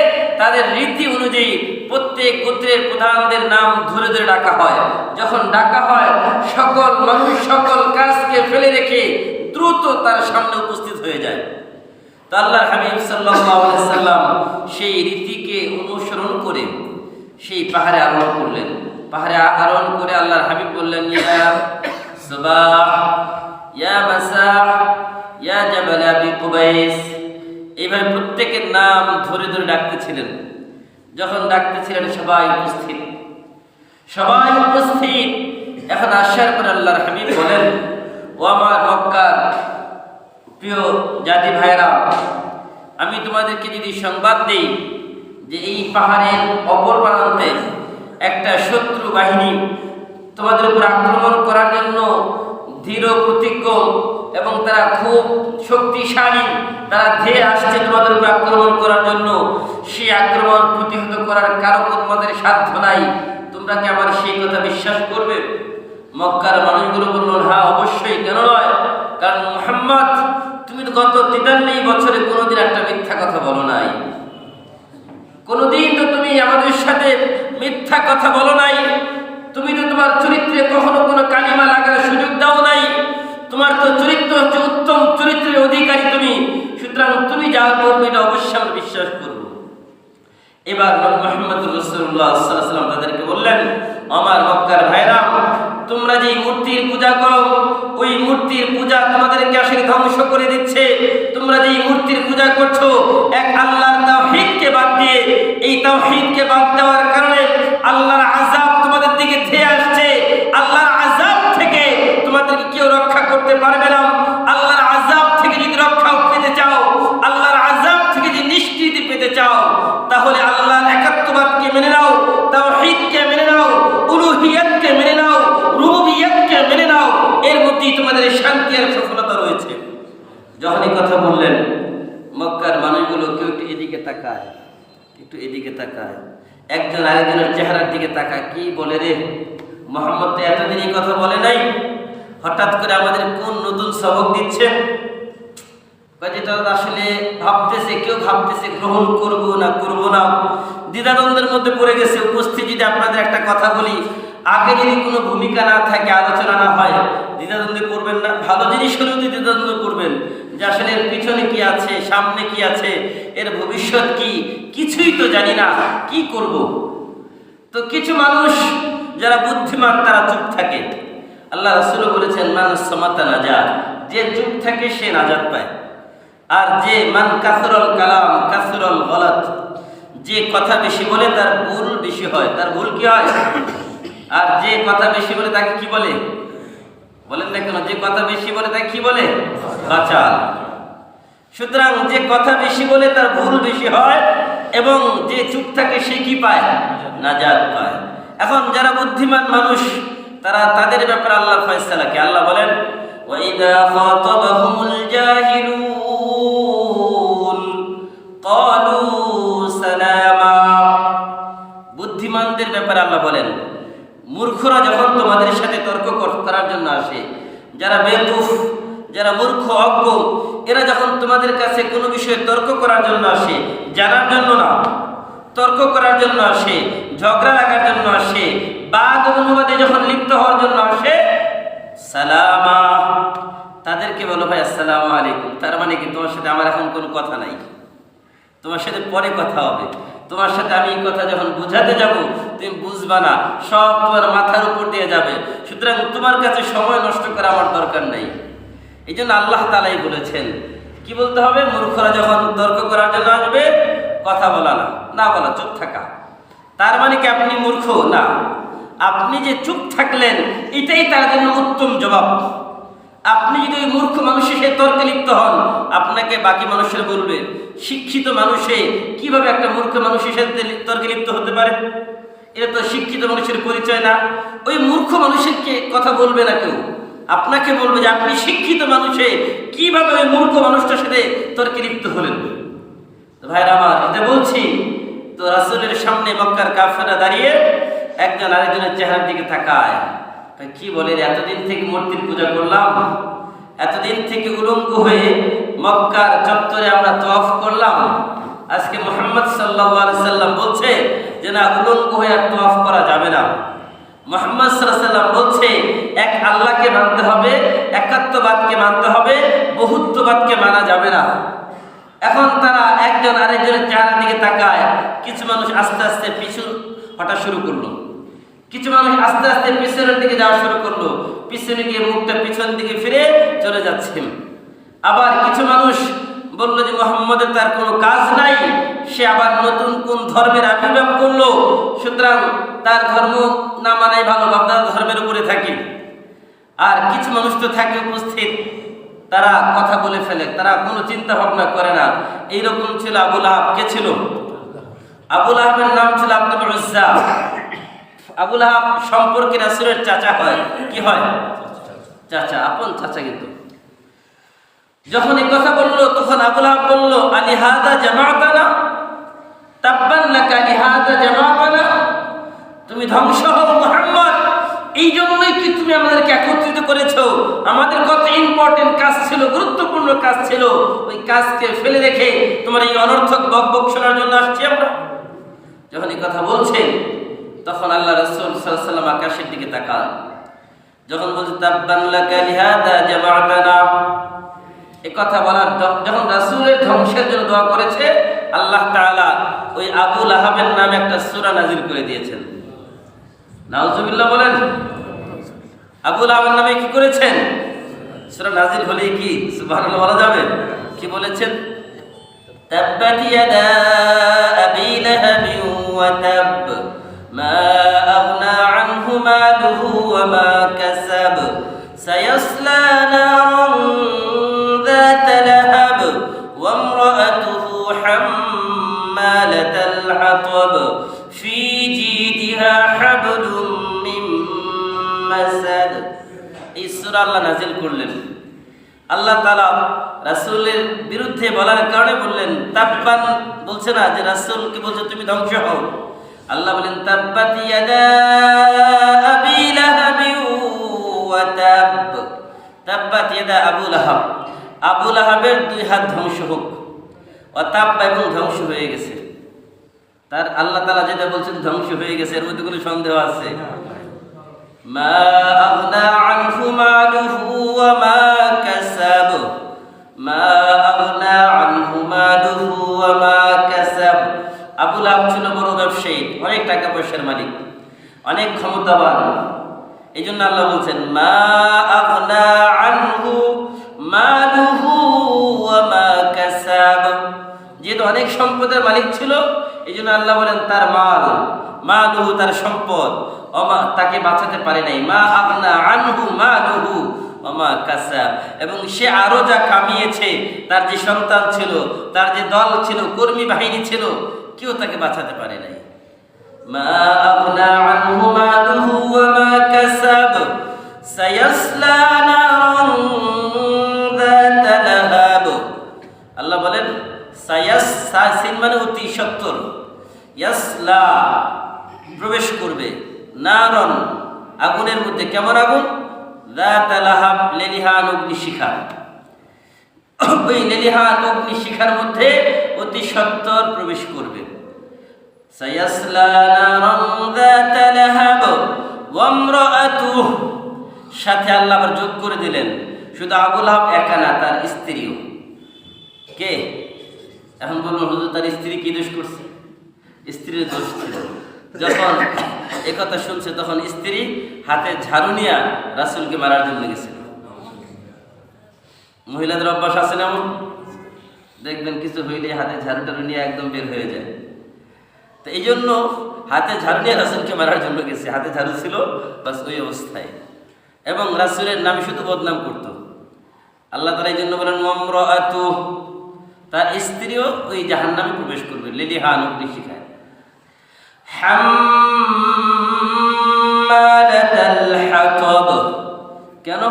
তাদের রীতি অনুযায়ী প্রত্যেক গোত্রের প্রধানদের নাম ধরে ধরে ডাকা হয়। যখন ডাকা হয়, সকল মানুষ সকল কাজকে ফেলে রেখে দ্রুত তার সামনে উপস্থিত হয়ে যায়। তো আল্লাহর হাবিব সাল্লাল্লাহু আলাইহি ওয়াসাল্লাম সেই রীতিকে অনুসরণ করে সেই পাহাড়ে আরোহণ করলেন। পাহাড়ে আরোহণ করে আল্লাহর হাবিব বললেন, ইয়া সুবাহ, ইয়া মাসাহ, ইয়া জাবাল আবি কুবাইস। এইভাবে প্রত্যেকের নাম ধরে ধরে ডাকতেছিলেন। যখন ডাকতেছিলেন সবাই উপস্থিত, সবাই উপস্থিত। এখন আসার পর আল্লাহর হাবিব বলেন, ও আমার মক্কার প্রিয় জাতি ভাইরা, আমি তোমাদেরকে যদি সংবাদ দেই যে এই পাহাড়ের অপর প্রান্তে একটা শত্রু বাহিনী তোমাদের উপর আক্রমণ করার জন্য দৃঢ় প্রতিজ্ঞ এবং তারা খুব শক্তিশালী, তারা ধেয়ে আসছে তোমাদের উপর আক্রমণ করার জন্য, সেই আক্রমণ প্রতিহত করার কারো তোমাদের সাধ্য নাই, তোমরা কি আমার সেই কথা বিশ্বাস করবে? মক্কার মানুষগুলো বলল, হ্যাঁ অবশ্যই, কেন নয়, কারণ মুহাম্মদ তুমি তো গত 43 বছরে কোনোদিন একটা মিথ্যা কথা বলো নাই, কোনোদিন তো তুমি আমাদের সাথে মিথ্যা কথা বলো নাই, তুমি তো তোমার চরিত্রে কখনো কোনো কালিমা লাগার সুযোগ দাও নাই, তোমার তো চরিত্র হচ্ছে উত্তম চরিত্রের অধিকারী তুমি, সুতরাং তুমি যা করবে এটা অবশ্যই আমরা বিশ্বাস করব। এবার মুহাম্মদ রাসূলুল্লাহ সাল্লাল্লাহু আলাইহি ওয়াসাল্লাম তাদেরকে বললেন, আমার মক্কার ভাইরা, তোমরা যে মূর্তির পূজা করো ওই মূর্তির পূজা তোমাদেরকে আসলে ধ্বংস করে দিচ্ছে। তোমরা যে মূর্তির পূজা করছো এক আল্লাহর তাওহীদকে বাদ দিয়ে, এই তাওহীদকে বাদ দেওয়ার কারণে আল্লাহর আযাব তোমাদের দিকে ধেয়ে আসছে। আল্লাহর আযাব থেকে তোমাদেরকে কেউ রক্ষা করতে পারবে না। আল্লাহর আযাব থেকে যদি রক্ষা পেতে চাও, আল্লাহর আযাব থেকে যদি নিষ্কৃতি পেতে চাও, তাহলে আল্লাহর একাত্মবাদকে মেনে নাও, তাওহীদকে মেনে নাও, উলুহিয়াতকে মেনে নাও, রুবুবিয়াতকে মেনে নাও, এর মধ্যেই তোমাদের শান্তি আর সফলতা রয়েছে। যখনই কথা বললেন, মক্কার মানুষগুলো কেউ একটু এদিকে তাকায়, একটু এদিকে তাকায়, একজন আরেকজনের চেহারার দিকে তাকায়, কি বলে রে, মুহাম্মদ তো এতদিন এই কথা বলে নাই, হঠাৎ করে আমাদের কোন নতুন সবক দিচ্ছে? যেটা আসলে ভাবতেছে, কেউ ভাবতেছে গ্রহণ করব না করব না, দ্বিধাদ্বন্দ্বের মধ্যে পড়ে গেছে। উপস্থিত যদি আপনাদের একটা কথা বলি, আগে যদি কোনো ভূমিকা না থাকে, আলোচনা না হয়, দ্বিধাদ্বন্দ্বে পড়বেন না। ভালো জিনিস হলেও দ্বিধাদ্বন্দ্বে পড়বেন যে আসলে এর পিছনে কি আছে, সামনে কি আছে, এর ভবিষ্যৎ কি, কিছুই তো জানি না, কি করব। তো কিছু মানুষ যারা বুদ্ধিমান তারা চুপ থাকে। আল্লাহ রাসূল বলেছেন, মান সামাতা নাজাত, যে চুপ থাকে সে নাজাত পায়। আর যে মান কাসরুল কালাম কাসরুল গলাত, যে কথা বেশি বলে তার ভুল বেশি হয়, তার ভুল কি হয়? আর যে কথা বেশি বলে তাকে কি বলে? বলেন না কেন, যে কথা বেশি বলে তাকে কি বলে? বাচাল। সুতরাং যে কথা বেশি বলে তার ভুল বেশি হয়, এবং যে চুপ থাকে সে কি পায়? নাজাত পায়। এখন যারা বুদ্ধিমান মানুষ তারা তাদের ব্যাপারে আল্লাহর ফয়সালা কি? আল্লাহ বলেন, ওয়াইদা খাতাবাহুমুল জাহিলুন ক্বালু সালামা। বুদ্ধিমানদের ব্যাপারে আল্লাহ বলেন, মূর্খরা যখন তোমাদের সাথে তর্ক করার জন্য আসে, যারা বেকুফ, যারা মূর্খ অজ্ঞ, এরা যখন তোমাদের কাছে কোনো বিষয়ে তর্ক করার জন্য আসে, জানার জন্য না, তর্ক করার জন্য আসে, ঝগড়া লাগার জন্য আসে, বাদ অনুবাদে যখন লিপ্ত হওয়ার জন্য আসে, সালামা, তাদেরকে বলো ভাই আসসালামু আলাইকুম। তার মানে কি, তোমার সাথে আমার এখন কোনো কথা নাই, তোমার সাথে পরে কথা হবে, তোমার সাথে আমি এই কথা যখন বুঝাতে যাব তুমি বুঝবা না, সব তোমার মাথার উপর দিয়ে যাবে। সুতরাং তোমার কাছে সময় নষ্ট করা আমার দরকার নাই। এই জন্য আল্লাহ তাআলাই বলেছেন, কি বলতে হবে? মূর্খরা যখন তর্ক করার জন্য আসবে, কথা বলা না, না বলা, চুপ থাকা। তার মানে কি আপনি মূর্খ? না, আপনি যে চুপ থাকলেন এটাই তার জন্য উত্তম জবাব। আপনি যদি ওই মূর্খ মানুষের সাথে তর্কে লিপ্ত হন, আপনাকে বাকি মানুষের বলবে, শিক্ষিত মানুষে কিভাবে একটা মূর্খ মানুষের সাথে তর্কে লিপ্ত হতে পারে? এটা তো শিক্ষিত মানুষের পরিচয় না। ওই মূর্খ মানুষেরকে কথা বলবে না কেউ, আপনাকে বলবে যে আপনি শিক্ষিত মানুষে কিভাবে ওই মূর্খ মানুষটার সাথে তর্কে লিপ্ত হলেন। ভাইরা আমার, এটা বলছি তো রাসূলের সামনে মক্কার কাফেররা দাঁড়িয়ে একজন আরেকজনের চেহারার দিকে তাকায়, কি বলে, এতদিন থেকে মূর্তির পূজা করলাম, এতদিন থেকে উলঙ্গ হয়ে মক্কার চত্বরে আমরা তওয়াফ করলাম, আজকে মুহাম্মদ সাল্লাল্লাহু আলাইহি সাল্লাম বলছে যে না, উলঙ্গ হয়ে আর তওয়াফ করা যাবে না। মুহাম্মদ সাল্লাল্লাহু আলাইহি সাল্লাম বলছে এক আল্লাহকে মানতে হবে, একাত্মবাদকে মানতে হবে, বহুত্ববাদকে মানা যাবে না। এখন তারা একজন আরেকজনের চেহারার দিকে তাকায়। কিছু মানুষ আস্তে আস্তে পিছু হটা শুরু করলো, কিছু মানুষ আস্তে আস্তে পিছনের দিকে যাওয়া শুরু করলো, পিছনে গিয়ে মুখটা পিছন দিকে ফিরে চলে যাচ্ছেন। আবার কিছু মানুষ বলল যে মুহাম্মদের তার কোনো কাজ নাই, সে আবার নতুন কোন ধর্মের আবির্ভাব করলো, সুতরাং তার ধর্ম না মানাই ভালো, আপনার ধর্মের উপরে থাকি। আর কিছু মানুষ তো থাকে উপস্থিত, তারা কথা বলে ফেলে, তারা কোনো চিন্তা ভাবনা করে না। এইরকম ছিল আবু লাহাব। কে ছিল? আবু লাহাবের নাম ছিল আব্দুল উজ্জা। আবু লাহাব সম্পর্কে রাসূলের চাচা হয়। কি হয়? চাচা, আপন চাচা। কিন্তু যখন এই কথা বললো তখন আবু লাহাব বলল, আলিহাদা জামাতানা, তাব্বান লাকা আলিহাদা জামাতানা, তুমি ধ্বংস হও মুহাম্মদ, এই জন্যই কি তুমি আমাদেরকে একত্রিত করেছো? আমাদের কত ইম্পর্টেন্ট কাজ ছিল, গুরুত্বপূর্ণ কাজ ছিল, ওই কাজকে ফেলে রেখে তোমার এই অনর্থক বকবক শোনার জন্য আসছি আমরা। যখন এই কথা বলছেন তখন আল্লাহ রাসূল সাল্লাল্লাহু আলাইহি ওয়াসাল্লাম আকাশের দিকে তাকান। যখন বলছে তাব্বান লাকা লিহাদা জামাতানা, এই কথা বলার যখন রাসূলের ধ্বংসের জন্য দোয়া করেছে, আল্লাহ তাআলা ওই আবু লাহাবের নামে একটা সূরা নাযিল করে দিয়েছেন। নাউজুবিল্লাহ বলেন। আবু লাহাবের নামে কি করেছেন? সূরা নাযিল হলেই কি সুবহানাল্লাহ বলা যাবে? কি বলেছেন? তাব্বাত ইয়াদা আবি লাহাবি ওয়া তাব মা আগনা আনহু মালুহু ওয়া মা কাসাব সায়াসলা নারান যাতা লাহাব ওয়া ইমরাআতুহু হাম্মালাতাল হাতাব ফি জিদিহা হাবলুম মিন মাসাদ। এই সূরা আল্লাহ নাযিল করলেন। আল্লাহ তাআলা রাসূলের বিরুদ্ধে বলার কারণে বললেন তাব্বান, বলছে না যে রাসূলকে বলছে তুমি ধ্বংস হও। আল্লাহ বলেন তাব্বাত ইয়াদা আবি লাহাবি ওয়া তাব, তাব্বাত ইয়াদা আবু লাহাব, আবু লাহাবের দুই হাত ধ্বংস হোক। ওয়া তাব, এবং ধ্বংস হয়ে গেছে। তার আল্লাহ তাআলা যেটা বলছেন ধ্বংস হয়ে গেছে, এর মধ্যে কোনো সন্দেহ আছে? মা আগনা আনহু মালুহু ওয়া মা কাসাব, মা আগনা আনহু মালুহু ওয়া মা কাসাব। আবু লাহাব ছিল বড় ব্যবসায়ী, অনেক টাকা পয়সার মালিক, অনেক ক্ষমতাবান। এই জন্য আল্লাহ বলছেন মা আগনা আনহু মালুহু ওয়া মা কাসাব। যেহেতু অনেক সম্পদের মালিক ছিল, এই জন্য আল্লাহ বলেন তার মালুহু, তার সম্পদ, তাকে বাঁচাতে পারে নাই। মা আগনা আনহু মালুহু ওয়া মা কাসাব, এবং সে আরো যা কামিয়েছে, তার যে সন্তান ছিল, তার যে দল ছিল, কর্মী বাহিনী ছিল, কেউ তাকে বাঁচাতে পারে নাই। মা আগনা আনহু মালুহু ওয়া মা কাসাব সায়াসলা নারান যাতা লাহাব। আল্লাহ বলেন সায়াসিন মানে অতি সত্বর, ইয়াসলা প্রবেশ করবে, নারন আগুনের মধ্যে। কেমন আগুন? যাতা লাহাব, লেলিহান অগ্নিশিখা। ওই লেলিহান অগ্নিশিখার মধ্যে অতি সত্বর প্রবেশ করবে। সায়াসলা নারান যাতা লাহাব ওয়া ইমরাআতুহু, সাথে আল্লাহ আবার যোগ করে দিলেন, শুধু আবু লাহাব একা না, তার স্ত্রীও। কে? এখন বলুন হুজুর, তার স্ত্রী কি দোষ করছে? স্ত্রীর দোষ ছিল। যখন একথা শুনছে তখন স্ত্রী হাতে ঝাড়ু নিয়ে রাসূলকে মারার জন্য গেছিল। মহিলাদের অভ্যাস আছে না, এমন দেখবেন কিছু হইলে হাতে ঝাড়ুটা নিয়ে একদম বের হয়ে যায়। তো এই জন্য হাতে ঝাড়ু নিয়ে রাসূলকে মারার জন্য গেছে। হাতে ঝাড়ু ছিল, বাস ওই অবস্থায়, এবং রাসূলের নামে শুধু বদনাম করত। আল্লাহ তাআলা এই জন্য বলেন ওয়ামরাআতু, তার স্ত্রীও ওই জাহান্নামে প্রবেশ করবে, লেলিহান অগ্নিশিখায়। হাম্মালাতাল হাতাব, কেন?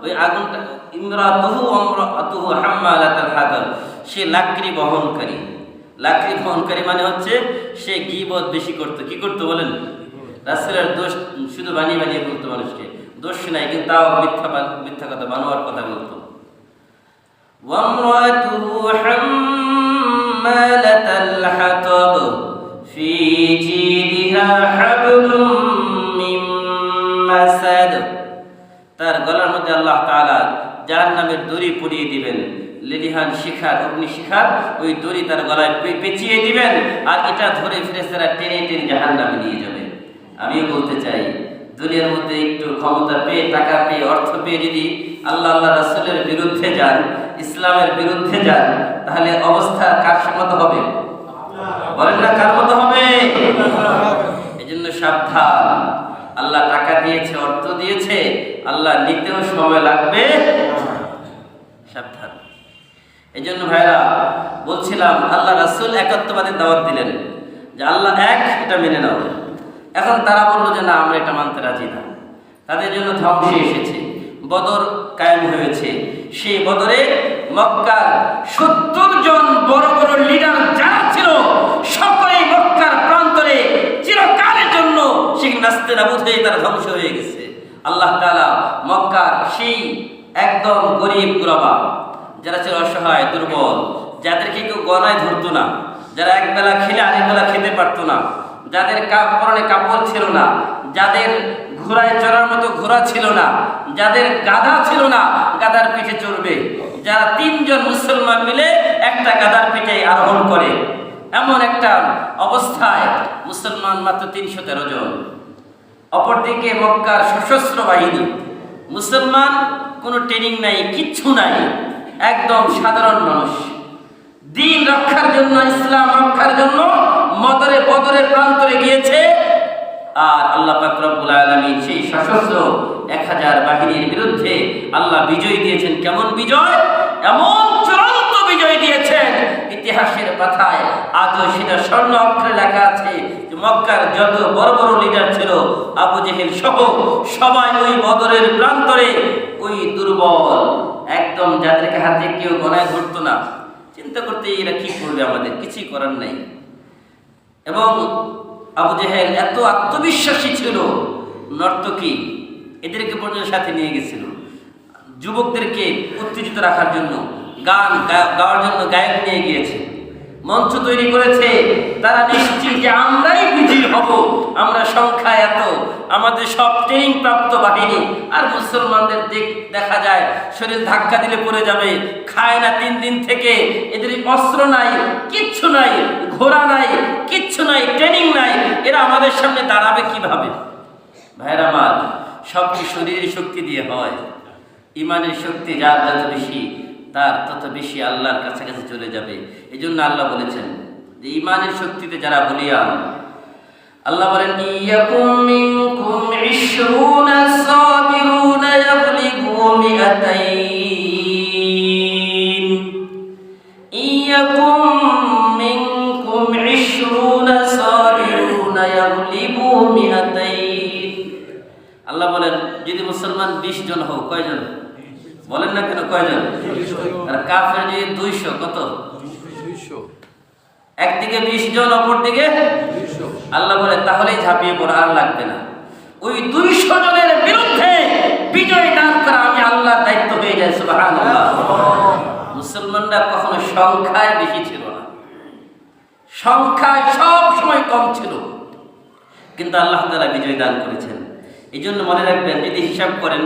ওই আগুনটা, ইমরাতুহু ওয়ামরাতুহু হাম্মালাতাল হাতাব, সে লাকড়ি বহনকারী। লাকড়ি বহনকারী মানে হচ্ছে সে গীবত বেশি করতো। কি করতো বলেন? রাসূলের দোষ শুধু বানিয়ে বানিয়ে বলতো মানুষকে, দোষ নাই কিন্তু তাও মিথ্যা কথা, বানোয়ার কথা বলতো। ওয়ামরাতুহু হাম্মালাতাল হাতাব ফি জিদিহা হাবলুম মিন মাসাদ, তার গলার মধ্যে আল্লাহ তাআলা জাহান্নামের দড়ি পরিয়ে দিবেন, লেলিহান শিখার, অগ্নিশিখার ওই দড়ি তার গলায় পেঁচিয়ে দিবেন, আর এটা ধরে ফেরেশতারা টেনে টেনে জাহান্নামে নিয়ে যাবে। আমিও বলতে চাই, দুনিয়ার মধ্যে একটু ক্ষমতা পেয়ে, টাকা পেয়ে, অর্থ পেয়ে যদি আল্লাহ রাসূলের বিরুদ্ধে যান, ইসলামের বিরুদ্ধে যান, তাহলে অবস্থা কার মতো হবে? বলেন না, কার মতো হবে? এই জন্য সাবধান। আল্লাহ টাকা দিয়েছে, অর্থ দিয়েছে, আল্লাহ নিতেও সময় লাগবে। বলছিলাম আল্লাহ রাসূল একত্ববাদের দাওয়াত দিলেন যে আল্লাহ এক, এটা মেনে নাও। এখন তারা বললো যে না, আমরা এটা মানতে রাজি না। তাদের জন্য ধ্বংস এসেছে, বদর কায়েম হয়েছে। সেই বদরে মক্কার 70 জন বড় বড় লিডার যারা ছিল, সকলেই মক্কার প্রান্তরে চিরকালের জন্য সেখানে নাস্তেনাবুদ হয়ে তারা ধ্বংস হয়ে গেছে। আল্লাহ তাআলা মক্কার সেই একদম গরিব গুরবা, যারা ছিল অসহায় দুর্বল, যাদেরকে কেউ গলায় ধরতো না, যারা একবেলা খেলে আরেকবেলা খেতে পারতো না, যাদের পরনে কাপড় ছিল না, যাদের ঘোড়ায় চড়ার মতো ঘোড়া ছিল না, যাদের গাধা ছিল না গাধার পিঠে চড়বে, যারা 3 জন মুসলমান মিলে একটা গাধার পিঠে আরোহণ করে, এমন একটা অবস্থায় মুসলমান মাত্র 313 জন। অপরদিকে মক্কার সশস্ত্র বাহিনী, মুসলমান কোনো ট্রেনিং নাই, কিচ্ছু নাই, একদম সাধারণ মানুষ। দিন রক্ষার জন্য, ইসলাম রক্ষার জন্য বদরের প্রান্তরে গিয়েছে। আর আল্লাহ পাক রব্বুল আলামিন সেই সশস্ত্র 1000 বাহিনীর বিরুদ্ধে আল্লাহ বিজয় দিয়েছেন। কেমন বিজয়? এমন চূড়ান্ত বিজয় দিয়েছেন, ইতিহাসের পাতায় আজও সেটা স্বর্ণ অক্ষরে লেখা আছে যে মক্কার যত বড় বড় লিডার ছিল, আবু জেহেল সহ সবাই ওই বদরের প্রান্তরে, ওই দুর্বল একদম, যাদেরকে হাতে কেউ গণায় ধরতো না, চিন্তা করতে এরা কি করবে, আমাদের কিছুই করার নাই। এবং আবু জেহেল এত আত্মবিশ্বাসী ছিল, নর্তকী এদেরকে পর্যন্ত সাথে নিয়ে গেছিল, যুবকদেরকে উত্তেজিত রাখার জন্য, গান গাওয়ার জন্য গায়ক নিয়ে গিয়েছে, মঞ্চ তৈরি করেছে। তারা নিশ্চিত যে আমরাই বিজয়ী হব, আমরা সংখ্যা এত, আমাদের সব ট্রেনিং প্রাপ্ত বাহিনী। আর মুসলমানদের দেখা যায় শরীর ধাক্কা দিলে পড়ে যাবে, খায় না 3 দিন থেকে, এদের অস্ত্র নাই, কিচ্ছু নাই, ঘোড়া নাই, কিচ্ছু নাই, ট্রেনিং নাই, এরা আমাদের সামনে দাঁড়াবে কিভাবে? ভাইরা আমার, সব কি শরীরের শক্তি দিয়ে হয়? ইমানের শক্তি যার যত বেশি, তার তত বেশি আল্লাহর কাছাকাছি চলে যাবে। এই জন্য আল্লাহ বলেছেন যে ইমানের শক্তিতে যারা বলিয়ান, আল্লাহ বলেন ইয়াকুম মিনকুম 20 সাবিরুনা ইয়াগলিবু মিআতাইন, ইয়াকুম মিনকুম 20 সাবিরুনা ইয়াগলিবু মিআতাইন। আল্লাহ বলেন যদি মুসলমান 20 জন হোক, কয়জন বলেন না কেন, কয়জন? আর কাফের যদি 200, কত? 200। একদিকে 20 জন, অপর দিকে 200। আল্লাহ বলে তাহলেই ঝাঁপিয়ে পড়া, আর লাগবে না। ওই 200 জনের বিরুদ্ধে বিজয় দান করা আমি আল্লাহর দায়িত্ব হয়ে যায়। সুবহানাল্লাহ। মুসলমানরা কখনো সংখ্যায় বেশি ছিল না, সংখ্যায় সব সময় কম ছিল, কিন্তু আল্লাহ তাআলা বিজয় দান করেছেন। এই জন্য মনে রাখবেন, যদি হিসাব করেন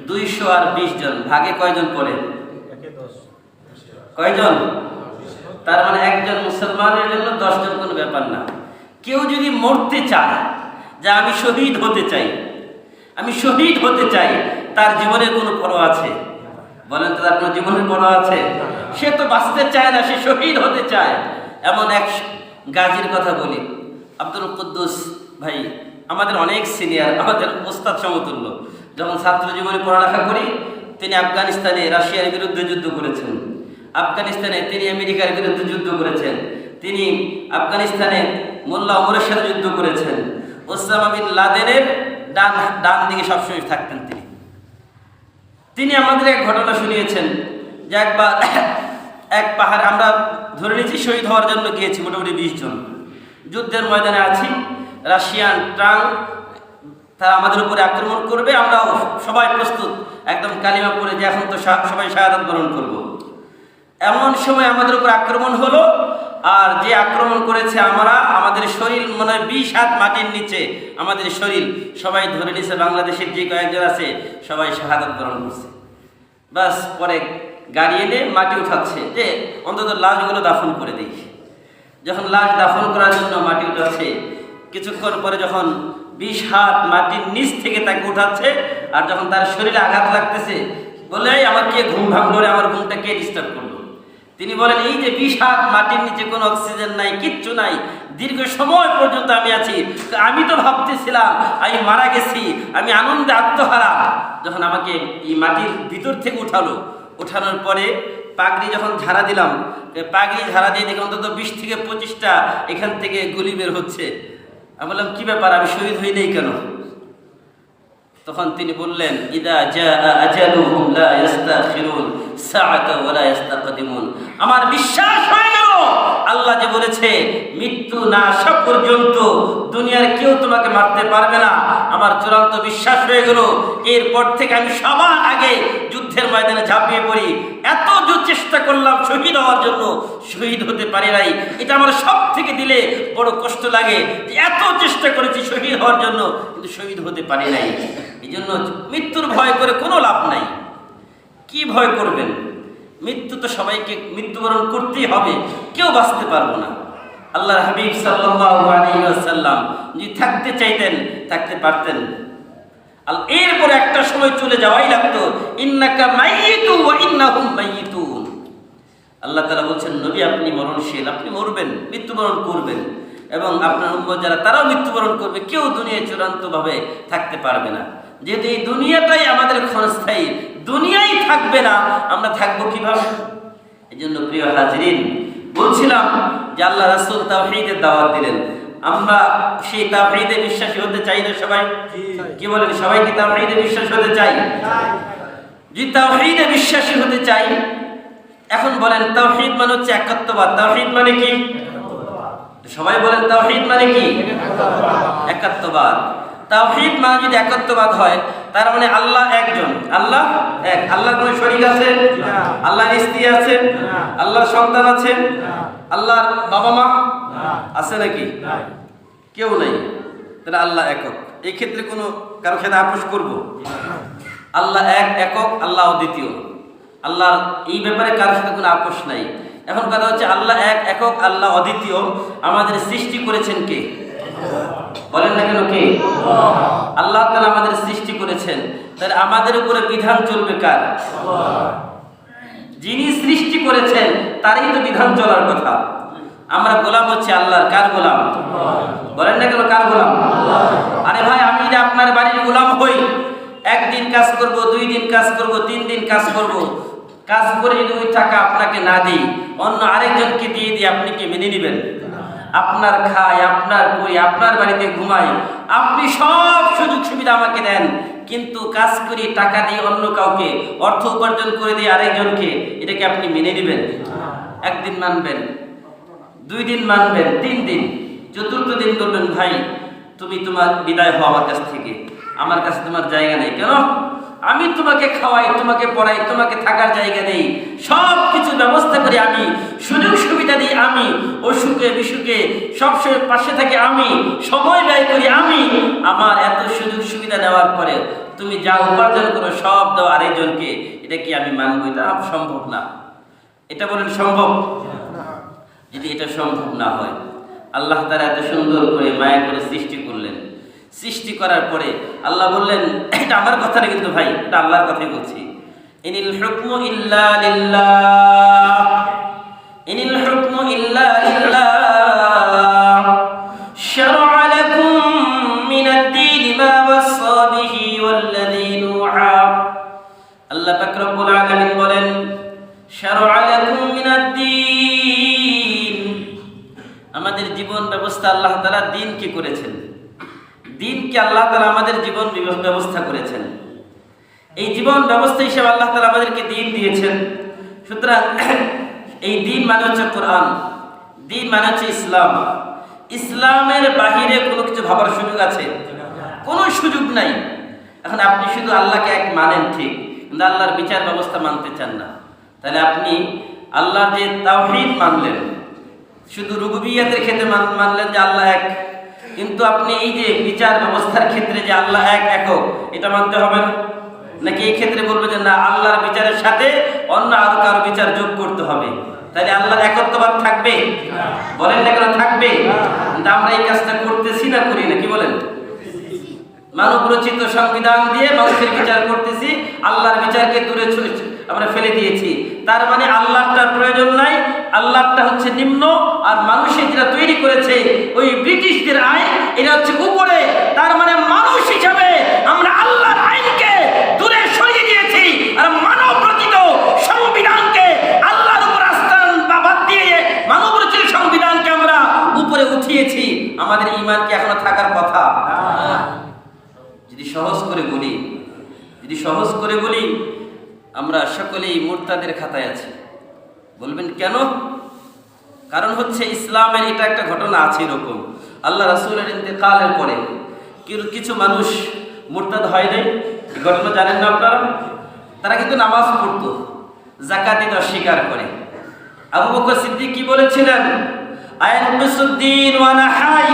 200 আর 20 জন ভাগে কয়জন পড়ে? কয়জন? তার মানে একজন মুসলমানের জন্য 10 জন কোনো ব্যাপার না। কেউ যদি মরতে চায়, যে আমি শহীদ হতে চাই, আমি শহীদ হতে চাই, তার জীবনের কোনো পরোয়া আছে? বলেন তো, তার কোনো জীবনের পরোয়া আছে? সে তো বাঁচতে চায় না, সে শহীদ হতে চায়। এমন এক গাজীর কথা বলি, আব্দুল কুদ্দুস ভাই, আমাদের অনেক সিনিয়র, আমাদের ওস্তাদ সমতুল্য। যখন ছাত্র জীবনে পড়ালেখা করি, তিনি আফগানিস্তানে রাশিয়ার বিরুদ্ধে যুদ্ধ করেছেন, আফগানিস্তানে তিনি আমেরিকার বিরুদ্ধে যুদ্ধ করেছেন, তিনি আফগানিস্তানে মোল্লা ওমরের সাথে যুদ্ধ করেছেন, ওসামা বিন লাদেনের ডান দিকে সবসময় থাকতেন তিনি। তিনি আমাদের এক ঘটনা শুনিয়েছেন যে একবার এক পাহাড়, আমরা ধরে নিয়েছি শহীদ হওয়ার জন্য গিয়েছি মোটামুটি 20 জন, যুদ্ধের ময়দানে আছি, রাশিয়ান ট্যাঙ্ক তারা আমাদের উপরে আক্রমণ করবে, আমরা সবাই প্রস্তুত, একদম কালিমা পড়ে যে এখন তো সবাই শাহাদাত বরণ করব। এমন সময় আমাদের উপর আক্রমণ হলো, আর যে আক্রমণ করেছে আমাদের শরীর মনে হয় 20 হাত মাটির নিচে, আমাদের শরীর সবাই ধরে নিছে, বাংলাদেশের যে কয়েকজন আছে সবাই শাহাদাত বরণ করছে। বাস পরে গাড়ি এনে মাটি উঠাচ্ছে যে অন্তত লাশগুলো দাফন করে দিই। যখন লাশ দাফন করার জন্য মাটি উঠাচ্ছে, কিছুক্ষণ পরে যখন 20 হাত মাটির নিচ থেকে তাকে উঠাচ্ছে, আর যখন তার শরীরে আঘাত লাগতেছে, বলে আমার কে ঘুম ভাঙলো রে, আমার ঘুমটা কে ডিস্টার্ব করলো? তিনি বলেন এই যে 20 হাত মাটির নিচে কোনো অক্সিজেন নাই, কিচ্ছু নাই, দীর্ঘ সময় পর্যন্ত আমি আছি, আমি তো ভাবতেছিলাম আমি মারা গেছি, আমি আনন্দে আত্মহারা। যখন আমাকে এই মাটির ভিতর থেকে উঠানোর পরে পাগড়ি যখন ঝাড়া দিলাম, পাগড়ি ঝাড়া দিয়ে দেখি অন্তত 20 থেকে 25টা এখান থেকে গুলি বের হচ্ছে। আমি বললাম কি ব্যাপার, আমি শহীদ হই নাই কেন? তখন তিনি বললেন, ইদা জাআ আজালুহুম লা ইস্তাখিরুন সাআতা ওয়া লা ইস্তাকদিমুন। আমার বিশ্বাস হয়ে গেল আল্লাহ যে বলেছে মৃত্যু না আসা পর্যন্ত দুনিয়ার কেউ তোমাকে মারতে পারবে না, আমার চূড়ান্ত বিশ্বাস হয়ে গেল। এরপর থেকে আমি সবার আগে যুদ্ধের ময়দানে ঝাঁপিয়ে পড়ি। এত চেষ্টা করলাম শহীদ হওয়ার জন্য, শহীদ হতে পারি নাই। এটা আমার সব থেকে দিলে বড় কষ্ট লাগে যে এত চেষ্টা করেছি শহীদ হওয়ার জন্য, কিন্তু শহীদ হতে পারি নাই। এই জন্য মৃত্যুর ভয় করে কোনো লাভ নাই। কি ভয় করবেন? মৃত্যু তো সবাইকে মৃত্যুবরণ করতেই হবে, কেউ বাঁচতে পারবো না। আল্লাহর হাবিব সাল্লাল্লাহু আলাইহি ওয়াসাল্লাম যদি থাকতে চাইতেন থাকতে পারতেন। এরপরে একটা সময় চলে যাওয়াই লাগতো। ইন্নাকা মাইয়িতু ওয়া ইন্নাহুম মাইয়িতুন। আল্লাহ তাআলা বলছেন, নবী আপনি মরণশীল, আপনি মরবেন, মৃত্যুবরণ করবেন, এবং আপনার উম্মত যারা তারাও মৃত্যুবরণ করবে। কেউ দুনিয়ায় চূড়ান্তভাবে থাকতে পারবে না। যেহেতু এই দুনিয়াটাই আমাদের ক্ষণস্থায়ী, দুনিয়াই থাকবে না, আমরা থাকবো কিভাবে? এই জন্য প্রিয় হাজরিন, বলছিলাম যে আল্লাহ রাসূল তাওহীদের দাওয়াত দিলেন। আমরা সেই তাওহীদে বিশ্বাসী হতে চাই না সবাই? কি বলেন, সবাই কি তাওহীদে বিশ্বাসী হতে চাই? যদি তাওহীদে বিশ্বাসী হতে চাই, এখন বলেন তাওহীদ মানে হচ্ছে একাত্মবাদ। তাওহীদ মানে কি? সবাই বলেন তাওহীদ মানে কি? একাত্মবাদ। তাওহীদ মানে যদি একাত্মবাদ হয়, তার মানে আল্লাহ একজন, আল্লাহ এক। আল্লাহর কোনো শরীক আছে? আল্লাহর স্ত্রী আছে? আল্লাহর সন্তান আছে? আল্লাহর বাবা মা আছে নাকি? কেউ নাই। তাহলে আল্লাহ একক। এই ক্ষেত্রে কোনো কারো সাথে আপোষ করব? আল্লাহ এক, একক, আল্লাহ অদ্বিতীয়। আল্লাহর এই ব্যাপারে কারোর সাথে কোনো আপোষ নাই। এখন কথা হচ্ছে আল্লাহ এক, একক, আল্লাহ অদ্বিতীয়। আমাদের সৃষ্টি করেছেন কে? বলেন না কেন কে? আল্লাহ তাআলা আমাদের সৃষ্টি করেছেন। তাহলে আমাদের উপরে বিধান চলবে কার? যিনি সৃষ্টি করেছেন তারই তো বিধান চলার কথা। আমরা গোলাম হচ্ছে আল্লাহর। কার গোলাম? বলেন না কেন কার গোলাম? আরে ভাই, আমি যে আপনার বাড়ির গোলাম হই, একদিন কাজ করব, 2 দিন কাজ করব, 3 দিন কাজ করব, কাজ করে যদি ওই টাকা আপনাকে না দিই, অন্য আরেকজনকে দিয়ে দিয়ে আপনি কি মেনে নেবেন? আপনার খাই, আপনার পরি, আপনার বাড়িতে ঘুমাই, আপনি সব সুযোগ সুবিধা আমাকে দেন, কিন্তু কাজ করি টাকা দিয়ে অন্য কাউকে অর্থ উপার্জন করে দিয়ে আরেকজনকে, এটাকে আপনি মেনে নেবেন? একদিন মানবেন, 2 দিন মানবেন, 3 দিন, 4th দিন বলবেন ভাই তুমি তোমার বিদায় হও আমার কাছ থেকে, আমার কাছে তোমার জায়গা নেই। কেন? আমি তোমাকে খাওয়াই, তোমাকে পড়াই, তোমাকে থাকার জায়গা নেই, সব কিছু ব্যবস্থা করি আমি, সুযোগ সুবিধা দিই আমি, অসুখে বিসুখে সবসময় পাশে থাকি আমি, সময় ব্যয় করি আমি। আমার এত সুযোগ সুবিধা দেওয়ার পরে তুমি যা উপার্জন করো সব দাও আরেকজনকে, এটা কি আমি মানবো? এটা সম্ভব না। এটা বলেন সম্ভব? যদি এটা সম্ভব না হয়, আল্লাহ তাআলা এত সুন্দর করে মায়া করে সৃষ্টি করলেন। সৃষ্টি করার পরে আল্লাহ বললেন, এটা আমার কথা না কিন্তু ভাই, এটা আল্লাহর কথাই বলছি, ইনিল হুকমু ইল্লা লিল্লাহ, ইনিল হুকমু ইল্লা লিল্লাহ, শারআ লাকুম মিনাদ দীন মা ওয়াসা বিহি ওয়াল্লাযী নূহা। আল্লাহ পাক রব্বুল আলামিন বলেন, শারআ লাকুম মিনাদ দীন, আমাদের জীবন ব্যবস্থা আল্লাহ তাআলা দ্বীন কি করেছেন? দ্বীনকে আল্লাহ তাআলা আমাদের জীবন ব্যবস্থা করেছেন। এই জীবন ব্যবস্থা হিসেবে আল্লাহ তাআলা আমাদেরকে দ্বীন দিয়েছেন। সুতরাং এই দ্বীন মানে হচ্ছে কোরআন, দ্বীন মানে হচ্ছে ইসলাম। ইসলামের বাহিরে কোনো কিছু ভাবার সুযোগ আছে? কোনো সুযোগ নাই। এখন আপনি শুধু আল্লাহকে এক মানেন ঠিক, কিন্তু আল্লাহর বিচার ব্যবস্থা মানতে চান না। তাহলে আপনি আল্লাহর যে তাওহীদ মানলেন, শুধু রুবুবিয়্যাতের ক্ষেত্রে মানলেন যে আল্লাহ এক, কিন্তু আপনি এই যে বিচার ব্যবস্থার ক্ষেত্রে যে আল্লাহ এক, একক, এটা মানতে হবে না? নাকি এই ক্ষেত্রে বলবে যে না, আল্লাহর বিচারের সাথে অন্য আরো কারো বিচার যোগ করতে হবে? তাহলে আল্লাহর একত্ববাদ থাকবে? বলেন না কেন থাকবে? কিন্তু আমরা এই কাজটা করতেছি না, করি না? কি বলেন? মানব রচিত সংবিধান দিয়ে মানুষের বিচার করতেছি, আল্লাহর বিচারকে দূরে আমরা ফেলে দিয়েছি। তার মানে আল্লাহটার প্রয়োজন নাই, আল্লাহটা হচ্ছে নিম্ন, আর মানুষের যেটা তৈরি করেছে ওই ব্রিটিশদের আইন, এটা হচ্ছে উপরে। তার মানে মানুষ হিসাবে আমরা আল্লাহর আইনকে দূরে সরিয়ে দিয়েছি, আর মানব রচিত সংবিধানকে আমাদের ঈমান কি এখনো থাকার কথা? যদি সহজ করে বলি আমরা সকলেই মুরতাদের খাতায় আছি। বলবেন কেন? কারণ হচ্ছে ইসলামের এটা একটা ঘটনা আছে এরকম, আল্লাহ রাসূলের ইন্তেকালের পরে কিছু মানুষ মুরতাদ হয় নাই। এই ঘটনা জানেন না আপনারা? তারা কিন্তু নামাজ পড়তো, যাকাত দিতে অস্বীকার করে। আবু বকর সিদ্দিক কি বলেছিলেন? আয়াতুদ্দিন ওয়া আনা হাই,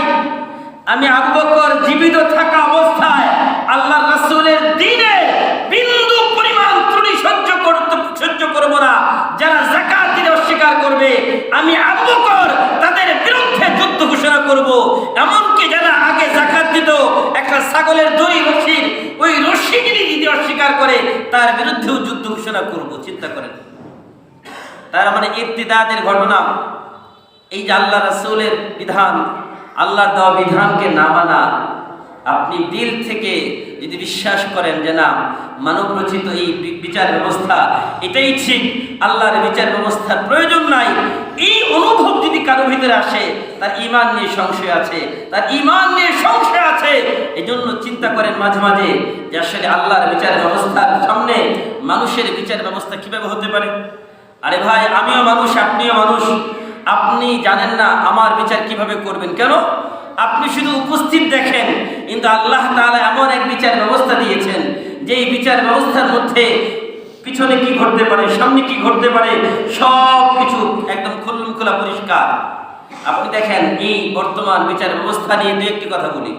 আমি আবু বকর জীবিত থাকা অবস্থায় আল্লাহর রাসূলের দ্বীনে বিন্দু পরিমাণ ত্রুটি সহ্য করব না। যারা যাকাত দিতে অস্বীকার করবে আমি আবু বকর তাদের বিরুদ্ধে যুদ্ধ ঘোষণা করব। এমনকি যারা আগে যাকাত দিত একটা ছাগলের দড়ি রশির ওই রশিগিরি দিতে অস্বীকার করে তার বিরুদ্ধেও যুদ্ধ ঘোষণা করব। চিন্তা করেন, তার মানে ইরতিদাদের ঘটনা। এই যে আল্লাহ রাসূলের বিধান, আল্লাহর দেওয়া বিধানকে না মানা, আপনি দিল থেকে যদি বিশ্বাস করেন যে না মানব রচিত এই বিচার ব্যবস্থা এটাই ঠিক, আল্লাহর বিচার ব্যবস্থার প্রয়োজন নাই, এই অনুভব যদি কারো ভিতরে আসে তার ঈমান নিয়ে সংশয় আছে। এজন্য চিন্তা করেন মাঝে মাঝে যে আসলে আল্লাহর বিচার ব্যবস্থার সামনে মানুষের বিচার ব্যবস্থা কিভাবে হতে পারে। আরে ভাই, আমিও মানুষ, আপনিও মানুষ, আপনি জানেন না আমার বিচার কিভাবে করবেন। কেন? আপনি শুধু উপস্থিত দেখেন, কিন্তু আল্লাহ তাআলা এমন এক বিচার ব্যবস্থা দিয়েছেন যে এই বিচার ব্যবস্থার মধ্যে পিছনে কি ঘটতে পারে, সামনে কি ঘটতে পারে, সব কিছু একদম খোলা পরিষ্কার। আপনি দেখেন এই বর্তমান বিচার ব্যবস্থা নিয়ে দু একটি কথা বলি।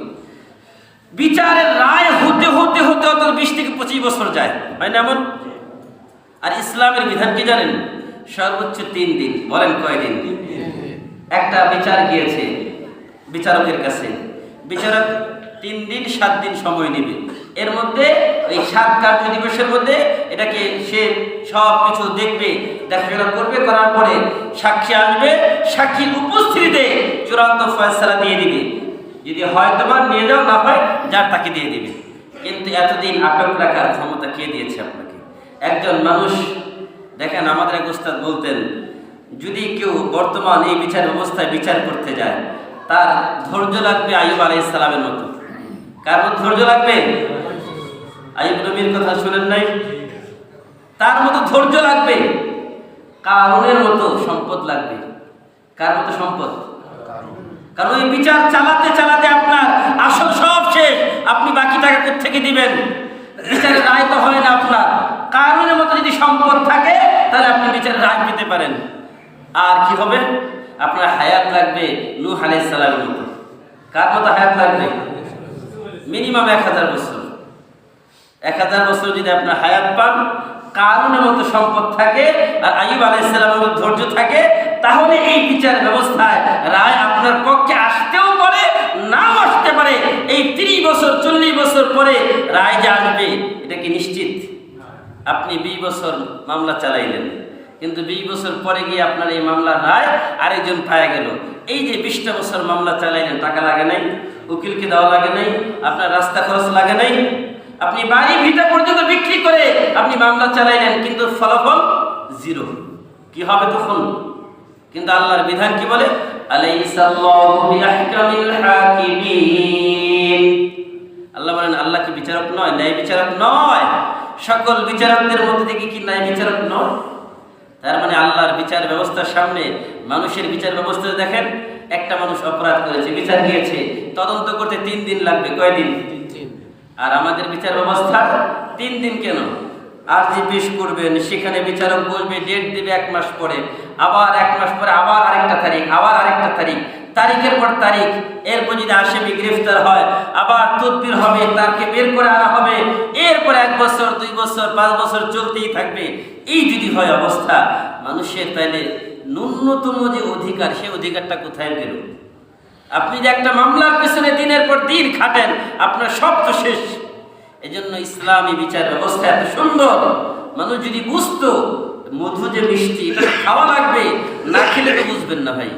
বিচারের রায় হতে হতে হতে অত 20 থেকে 25 বছর যায়, হয় না এমন? আর ইসলামের বিধান কি জানেন? সর্বোচ্চ 3 দিন। বলেন কয়দিন? একটা বিচার গিয়েছে বিচারকের কাছে, বিচারক 3 দিন 7 দিন সময় নেবে। এর মধ্যে এই 7 কার্য দিবসের মধ্যে এটাকে সে সব কিছু দেখবে, দেখাশোনা করবে, করার পরে সাক্ষী আসবে, সাক্ষীর উপস্থিতিতে চূড়ান্ত ফয়সালা দিয়ে দিবে। যদি হয় তোমার নিয়ে যাও, না হয় যার তাকে দিয়ে দিবে। কিন্তু এতদিন আটক রাখার ক্ষমতা কে দিয়েছে আপনাকে? একজন মানুষ, দেখেন আমাদের এক উস্তাদ বলতেন, যদি কেউ বর্তমান এই বিচার ব্যবস্থায় বিচার করতে যায় তার ধৈর্য লাগবে আইয়ুব আলাইহিস সালামের মতো। কার মতো ধৈর্য লাগবে? আইয়ুব নবীর কথা শুনেন নাই? তার মতো ধৈর্য লাগবে। কারুনের মতো সম্পদ লাগবে। কার মতো সম্পদ? কারণ ওই বিচার চালাতে চালাতে আপনার আসল সব শেষ, আপনি বাকি টাকা কোত্থেকে দিবেন? বিচারের রায় তো হয় না আপনার। কারুনের মতো যদি সম্পদ থাকে তাহলে আপনি বিচারের রায় পেতে পারেন। আর কি হবে? আপনার হায়াত লাগবে নূহ আলাইহিস সালামের মতো। কার মতো হায়াত লাগবে? মিনিমাম 1000 বছর। 1000 বছর যদি আপনার হায়াত পান, কারুনের মতো সম্পদ থাকে, আর আইয়ুব আলাইহিস সালামের মতো ধৈর্য থাকে, তাহলে এই বিচার ব্যবস্থায় রায় আপনার পক্ষে আসতেও পারে, নাও আসতে পারে। এই 30 বছর 40 বছর পরে রায় যে আসবে এটা কি নিশ্চিত? আপনি 20 বছর মামলা চালাইলেন, কিন্তু 20 বছর পরে গিয়ে আপনার এই মামলার রায় আরেকজন পাওয়া গেল। এই যে 20টা বছর মামলা চালাইলেন, টাকা লাগে নাই, উকিলকে দেওয়া লাগে নাই, আপনার রাস্তা খরচ লাগে নাই, আপনি বাড়ি ভিটা পর্যন্ত বিক্রি করে আপনি মামলা চালাইলেন, কিন্তু ফলাফল 0। কি হবে তখন? কিন্তু আল্লাহর বিধান কি বলে? আলাইসাল্লাহু বিআহকামিল হাকিমিন। আল্লাহ বলেন আল্লাহ কি বিচারক নয়? ন্যায় বিচারক নয়? সকল বিচারকদের মধ্যে থেকে কি ন্যায় বিচারক নয়? তার মানে আল্লাহর বিচার ব্যবস্থার সামনে মানুষের বিচার ব্যবস্থা দেখেন, একটা মানুষ অপরাধ করেছে, বিচার গিয়েছে, তদন্ত করতে 3 দিন লাগবে। কয়দিন? 3 দিন। আর আমাদের বিচার ব্যবস্থা 3 দিন কেন? আরজি পেশ করবেন, সেখানে বিচারক বসবে, ডেট দেবে 1 মাস পরে, আবার 1 মাস পরে আবার আরেকটা তারিখ, আবার আরেকটা তারিখ, তারিখের পর তারিখ। এরপর যদি আসামি গ্রেফতার হয় আবার তদবির হবে, তাকে বের করে আনা হবে, এরপর 1 বছর 2 বছর 5 বছর চলতেই থাকবে। এই যদি হয় অবস্থা মানুষের, তাইলে ন্যূনতম যে অধিকার, সে অধিকারটা কোথায় গেল? আপনি যে একটা মামলার পেছনে দিনের পর দিন খাটেন, আপনার সব তো শেষ। এজন্য ইসলামী বিচার ব্যবস্থা এত সুন্দর। মানুষ যদি বুঝতো মধু যে মিষ্টি, এটা খাওয়া লাগবে, না খেলে তো বুঝবেন না ভাই।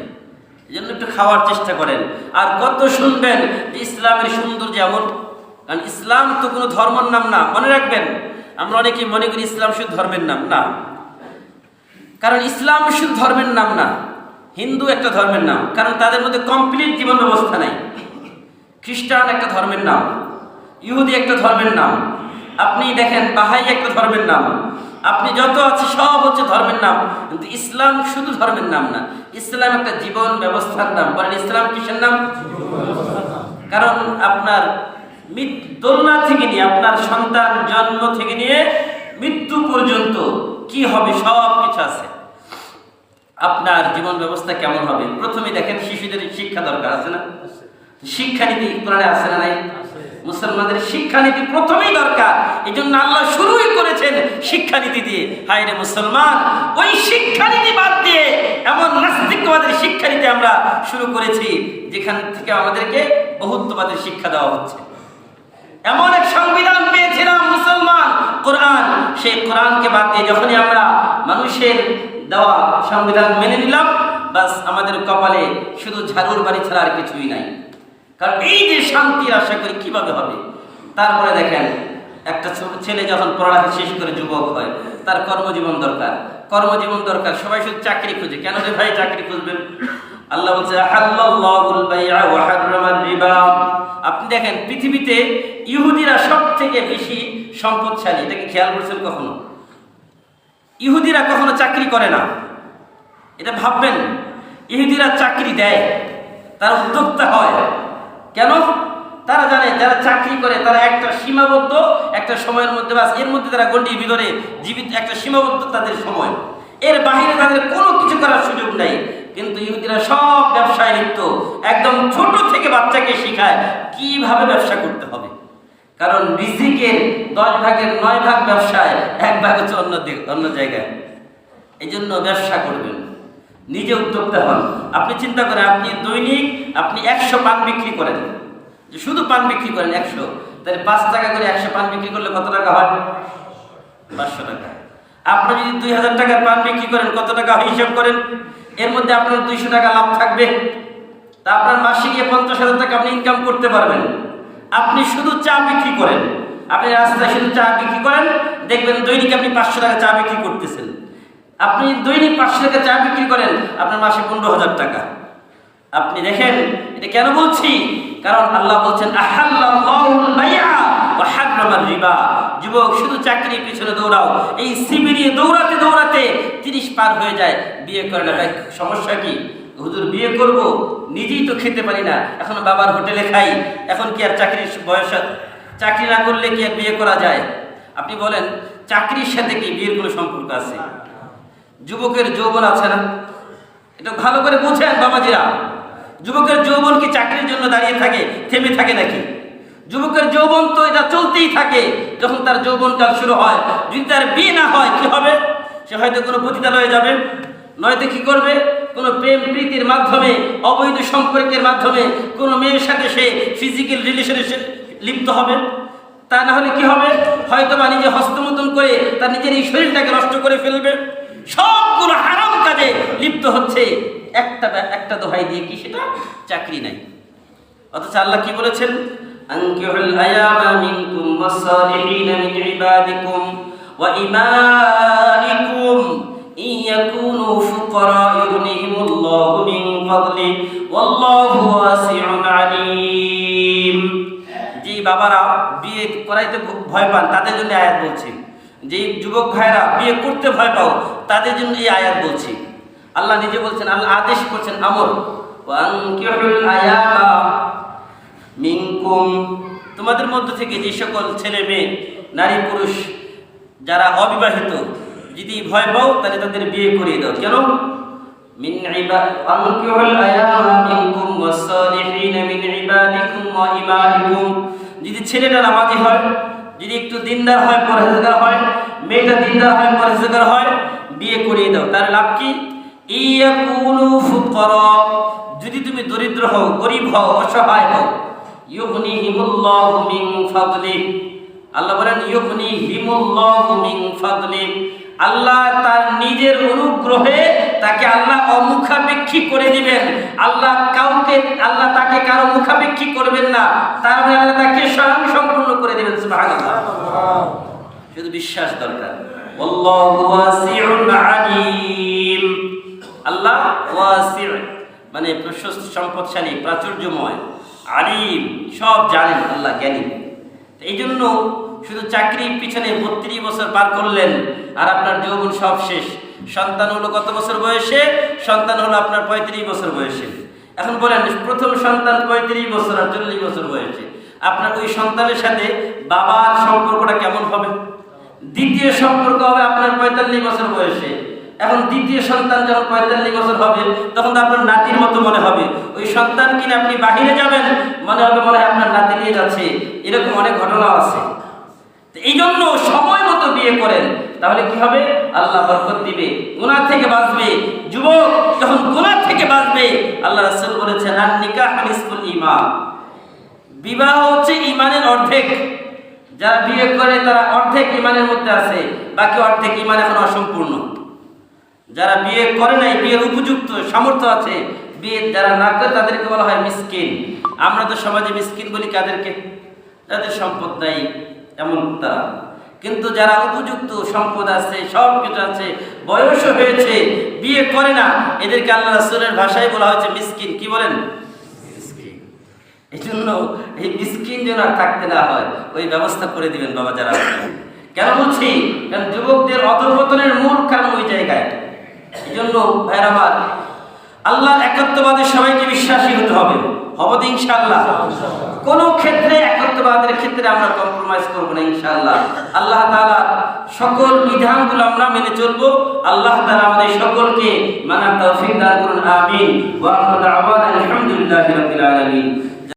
এজন্য একটু খাওয়ার চেষ্টা করেন। আর কত শুনবেন যে ইসলামের সুন্দর যেমন, কারণ ইসলাম তো কোনো ধর্মের নাম না, মনে রাখবেন। আমরা অনেকেই মনে করি ইসলাম শুধু ধর্মের নাম, না। কারণ ইসলাম শুধু ধর্মের নাম না, হিন্দু একটা ধর্মের নাম, কারণ তাদের মধ্যে কমপ্লিট জীবন ব্যবস্থা নাই। খ্রিস্টান একটা ধর্মের নাম, ইহুদি একটা ধর্মের নাম, আপনি দেখেন বাহাই একটা ধর্মের নাম, আপনি যত আছে সব হচ্ছে ধর্মের নাম। কিন্তু ইসলাম শুধু ধর্মের নাম না, ইসলাম একটা জীবন ব্যবস্থার নাম। বলেন ইসলাম কিসের নাম? কারণ আপনার দোলনা থেকে নিয়ে আপনার সন্তান জন্ম থেকে নিয়ে মৃত্যু পর্যন্ত কি হবে সব কিছু আছে। আপনার জীবন ব্যবস্থা কেমন হবে? প্রথমে দেখেন শিশুদের শিক্ষা দরকার আছে না? শিক্ষানীতি কোরআনে আছে না নাই? মুসলমানদের শিক্ষানীতি প্রথমেই দরকার। এই জন্য আল্লাহ শুরুই করেছেন শিক্ষানীতি দিয়ে। হায় রে মুসলমান, ওই শিক্ষানীতি বাদ দিয়ে এমন নাস্তিকবাদের শিক্ষানীতি আমরা শুরু করেছি যেখান থেকে আমাদেরকে বহুত্ববাদের শিক্ষা দেওয়া হচ্ছে। এমন এক সংবিধান পেয়েছিলাম মুসলমান, কোরআন। সেই কোরআনকে বাদ দিয়ে যখনই আমরা মানুষের দেওয়া সংবিধান মেনে নিলাম, বাস আমাদের কপালে শুধু ঝাড়ুর বাড়ি ছাড়া আর কিছুই নাই। কারণ এই যে শান্তির আশা করি কিভাবে হবে? তারপরে দেখেন একটা ছেলে যখন পড়ালেখা শেষ করে যুবক হয়, তার কর্মজীবন দরকার। কর্মজীবন দরকার, সবাই শুধু চাকরি খুঁজে। কেন রে ভাই চাকরি খুঁজবেন? আল্লাহ বলছে আহাল্লাল্লাহুল বাই'a ওয়া হাররামার রিবা। আপনি দেখেন পৃথিবীতে ইহুদিরা সব থেকে বেশি সম্পদশালী। এটাকে খেয়াল করছেন কখনো? ইহুদিরা কখনো চাকরি করে না, এটা ভাববেন। ইহুদিরা চাকরি দেয়, তারা উদ্যোক্তা হয়। কেন? তারা জানে যারা চাকরি করে তারা একটা সীমাবদ্ধ একটা সময়ের মধ্যে, বাস এর মধ্যে তারা গণ্ডির ভিতরে জীবিত, একটা সীমাবদ্ধ তাদের সময়, এর বাহিরে তাদের কোনো কিছু করার সুযোগ নাই। কিন্তু ইহুদিরা সব ব্যবসায় লিপ্ত, একদম ছোট থেকে বাচ্চাকে শেখায় কিভাবে ব্যবসা করতে হবে। কারণ রিজিকের 10 ভাগের 9 ভাগ ব্যবসায়, 1 ভাগ হচ্ছে অন্য জায়গায়। এই জন্য ব্যবসা করবেন, নিজে উদ্যোক্তা হন। আপনি চিন্তা করেন, আপনি দৈনিক আপনি 100 পান বিক্রি করেন, যে শুধু পান বিক্রি করেন 100, তাহলে 5 টাকা করে 100 পান বিক্রি করলে কত টাকা হয়? 500 টাকা। আপনি যদি 2000 টাকার পান বিক্রি করেন কত টাকা হয় হিসাব করেন। এর মধ্যে আপনার 200 টাকা লাভ থাকবে, তা আপনার মাসে গিয়ে 50,000 টাকা আপনি ইনকাম করতে পারবেন। আপনি শুধু চা বিক্রি করেন, আপনি রাস্তায় শুধু চা বিক্রি করেন, দেখবেন দৈনিক আপনি 500 টাকা চা বিক্রি করতেছেন। আপনি দৈনিক 500 টাকা চা বিক্রি করেন, আপনার মাসে 15,000 টাকা। আপনি দেখেন এটা কেন বলছি? কারণ আল্লাহ বলছেন আহাল্লাল্লাহুল বাই'a ওয়া হাররামার রিবা। যুবক শুধু চাকরির পিছনে দৌড়াও, এই সিবি নিয়ে দৌড়াতে দৌড়াতে 30 পার হয়ে যায়, বিয়ে করে না। সমস্যা কি? হুজুর বিয়ে করব, নিজেই তো খেতে পারি না, এখন বাবার হোটেলে খাই, এখন কি আর চাকরির বয়স? চাকরি না করলে কি আর বিয়ে করা যায়? আপনি বলেন চাকরির সাথে কি বিয়ের কোনো সম্পর্ক আছে? যুবকের যৌবন আছে না? এটা ভালো করে বুঝেন বাবাজিরা। যুবকের যৌবন কি চাকরির জন্য দাঁড়িয়ে থাকে, থেমে থাকে নাকি? যুবকের যৌবন তো এটা চলতেই থাকে। যখন তার যৌবনকাল শুরু হয়, যদি তার বিয়ে না হয় কি হবে? সে হয়তো কোনো পতিতালয়ে যাবে, নয়তো কি করবে? কোনো প্রেম প্রীতির মাধ্যমে, অবৈধ সম্পর্কের মাধ্যমে কোনো মেয়ের সাথে সে ফিজিক্যাল রিলেশনে লিপ্ত হবে। তা না হলে কি হবে? হয়তো বা নিজে হস্তমৈথুন করে তার নিজের এই শরীরটাকে নষ্ট করে ফেলবে। সবগুলো হারাম কাজে লিপ্ত হচ্ছে। একটা দোহাই দিয়ে কি সেটা? চাকরি নাই। অথচ আল্লাহ কি বলেছেন? আনকিহুল আয়ামা মিনকুম ওয়াস-সালিহিনা মিন ইবাদিকুম ওয়া ইমাইকুম ইয়াকুনু ফুকারা ইউগনিহিমুল্লাহু মিন ফাদলি ওয়াল্লাহু ওয়াসিউন আলীম। যে বাবারা বিয়ে করাইতে ভয় পান তাদের জন্য আয়াত বলছি। যে যুবক ভাইরা বিয়ে করতে ভয় পাও তাদের জন্য এই আয়াত বলছি। আল্লাহ নিজে বলছেন, আল্লাহ আদেশ করছেন আমর, ওয়ানকিহুল আয়ামা মিনকুম, তোমাদের মধ্য থেকে যে সকল ছেলে মেয়ে, নারী পুরুষ যারা অবিবাহিত, যদি ভয় পাও তাহলে তাদের বিয়ে করিয়ে দাও। কেন? মিন ওয়ানকিহুল আয়ামা মিনকুম ওয়াস-সালিহিনা মিন ইবাদিকুম ওয়া ইমাইকুম। যদি ছেলেটা নামাজি হয়, যদি একটু দিনদার হয়, পরহেজগার হয়, মেয়েটা দিনদার হয়, পরহেজগার হয়, বিয়ে করিয়ে দাও। তার লাভ কি? ইয়াকুনু ফুকারা, যদি তুমি দরিদ্র হও, গরিব হও, অসহায় হও, ইউগনিহিমুল্লাহু মিন ফাদলি, আল্লাহ বলেন ইউগনিহিমুল্লাহু মিন ফাদলি, আল্লাহ তার নিজের অনুগ্রহে তাকে আল্লাহ অমুখাপেক্ষী করে দিবেন। আল্লাহ তাকে কারো মুখাপেক্ষী করবেন না, তার মানে আল্লাহ তাকে স্বয়ং সম্পূর্ণ করে দিবেন। সুবহানাল্লাহ। শুধু বিশ্বাস দরকার। আল্লাহু ওয়াসিউন আলীম। আল্লাহ ওয়াসি', মানে প্রশস্ত, সম্পদশালী, প্রাচুর্যময়, আলিম, সব জানেন, আল্লাহ জ্ঞানী। এই জন্য শুধু চাকরির পিছনে 32 বছর পার করলেন আর আপনার যৌবন সব শেষ। সন্তান হলো কত বছর বয়সে? সন্তান হলো আপনার 35 বছর বয়সে। এখন বলেন, প্রথম সন্তান 35 বছর আর 40 বছর বয়সে, আপনার ওই সন্তানের সাথে বাবার সম্পর্কটা কেমন হবে? দ্বিতীয় সম্পর্ক হবে আপনার 45 বছর বয়সে। এখন দ্বিতীয় সন্তান যখন 45 বছর হবে, তখন তো আপনার নাতির মতো মনে হবে। ওই সন্তান কিনে আপনি বাহিরে যাবেন, মনে হবে মনে হয় আপনার নাতি নিয়ে যাচ্ছে। এরকম অনেক ঘটনা আছে। এই জন্য সময় মতো বিয়ে করেন, তাহলে কি হবে? আল্লাহ বরকত দিবে, গুনাহ থেকে বাঁচবে। যুবক যখন গুনাহ থেকে বাঁচবে, আল্লাহ রাসূল বলেছেন, আন নিকাহ নিসফুল ঈমান, বিবাহ হচ্ছে ঈমানের অর্ধেক। যারা বিয়ে করে তারা অর্ধেক ঈমানের মধ্যে আছে, বাকি অর্ধেক ঈমান এখন অসম্পূর্ণ। যারা বিয়ে করে নাই, বিয়ের উপযুক্ত সামর্থ্য আছে, বিয়ে যারা না করে তাদেরকে বলা হয় মিসকিন। আমরা তো সমাজে মিসকিন বলি কাদেরকে? যাদের সম্পদ নাই এমন তারা। কিন্তু যারা উপযুক্ত, সম্পদ আছে, সব কিছু আছে, বয়স হয়েছে, বিয়ে করে না, এদেরকে আল্লাহ রাসূলের ভাষায় বলা হয়েছে মিসকিন। কি বলেন? মিসকিন। এই জন্য এই মিসকিন যেন আর থাকতে না হয়, ওই ব্যবস্থা করে দিবেন বাবা যারা। কেন বলছি? কারণ যুবকদের অধঃপতনের মূল কারণ ওই জায়গায়। এই জন্য ভাইরা আমার, আল্লাহর একত্ববাদে সবাইকে বিশ্বাসী হতে হবে। হব তো ইনশাআল্লাহ? কোন ক্ষেত্রে একত্ববাদের ক্ষেত্রে আমরা কম্প্রোমাইজ করব না ইনশাআল্লাহ। আল্লাহ তাআলা সকল বিধানগুলো আমরা মেনে চলবো। আল্লাহ তাআলা আমাদের সকলকে মানার তৌফিক দান করুন। আমিন। ওয়া আখিরু দাওয়ানা আলহামদুলিল্লাহি রাব্বিল আলামিন।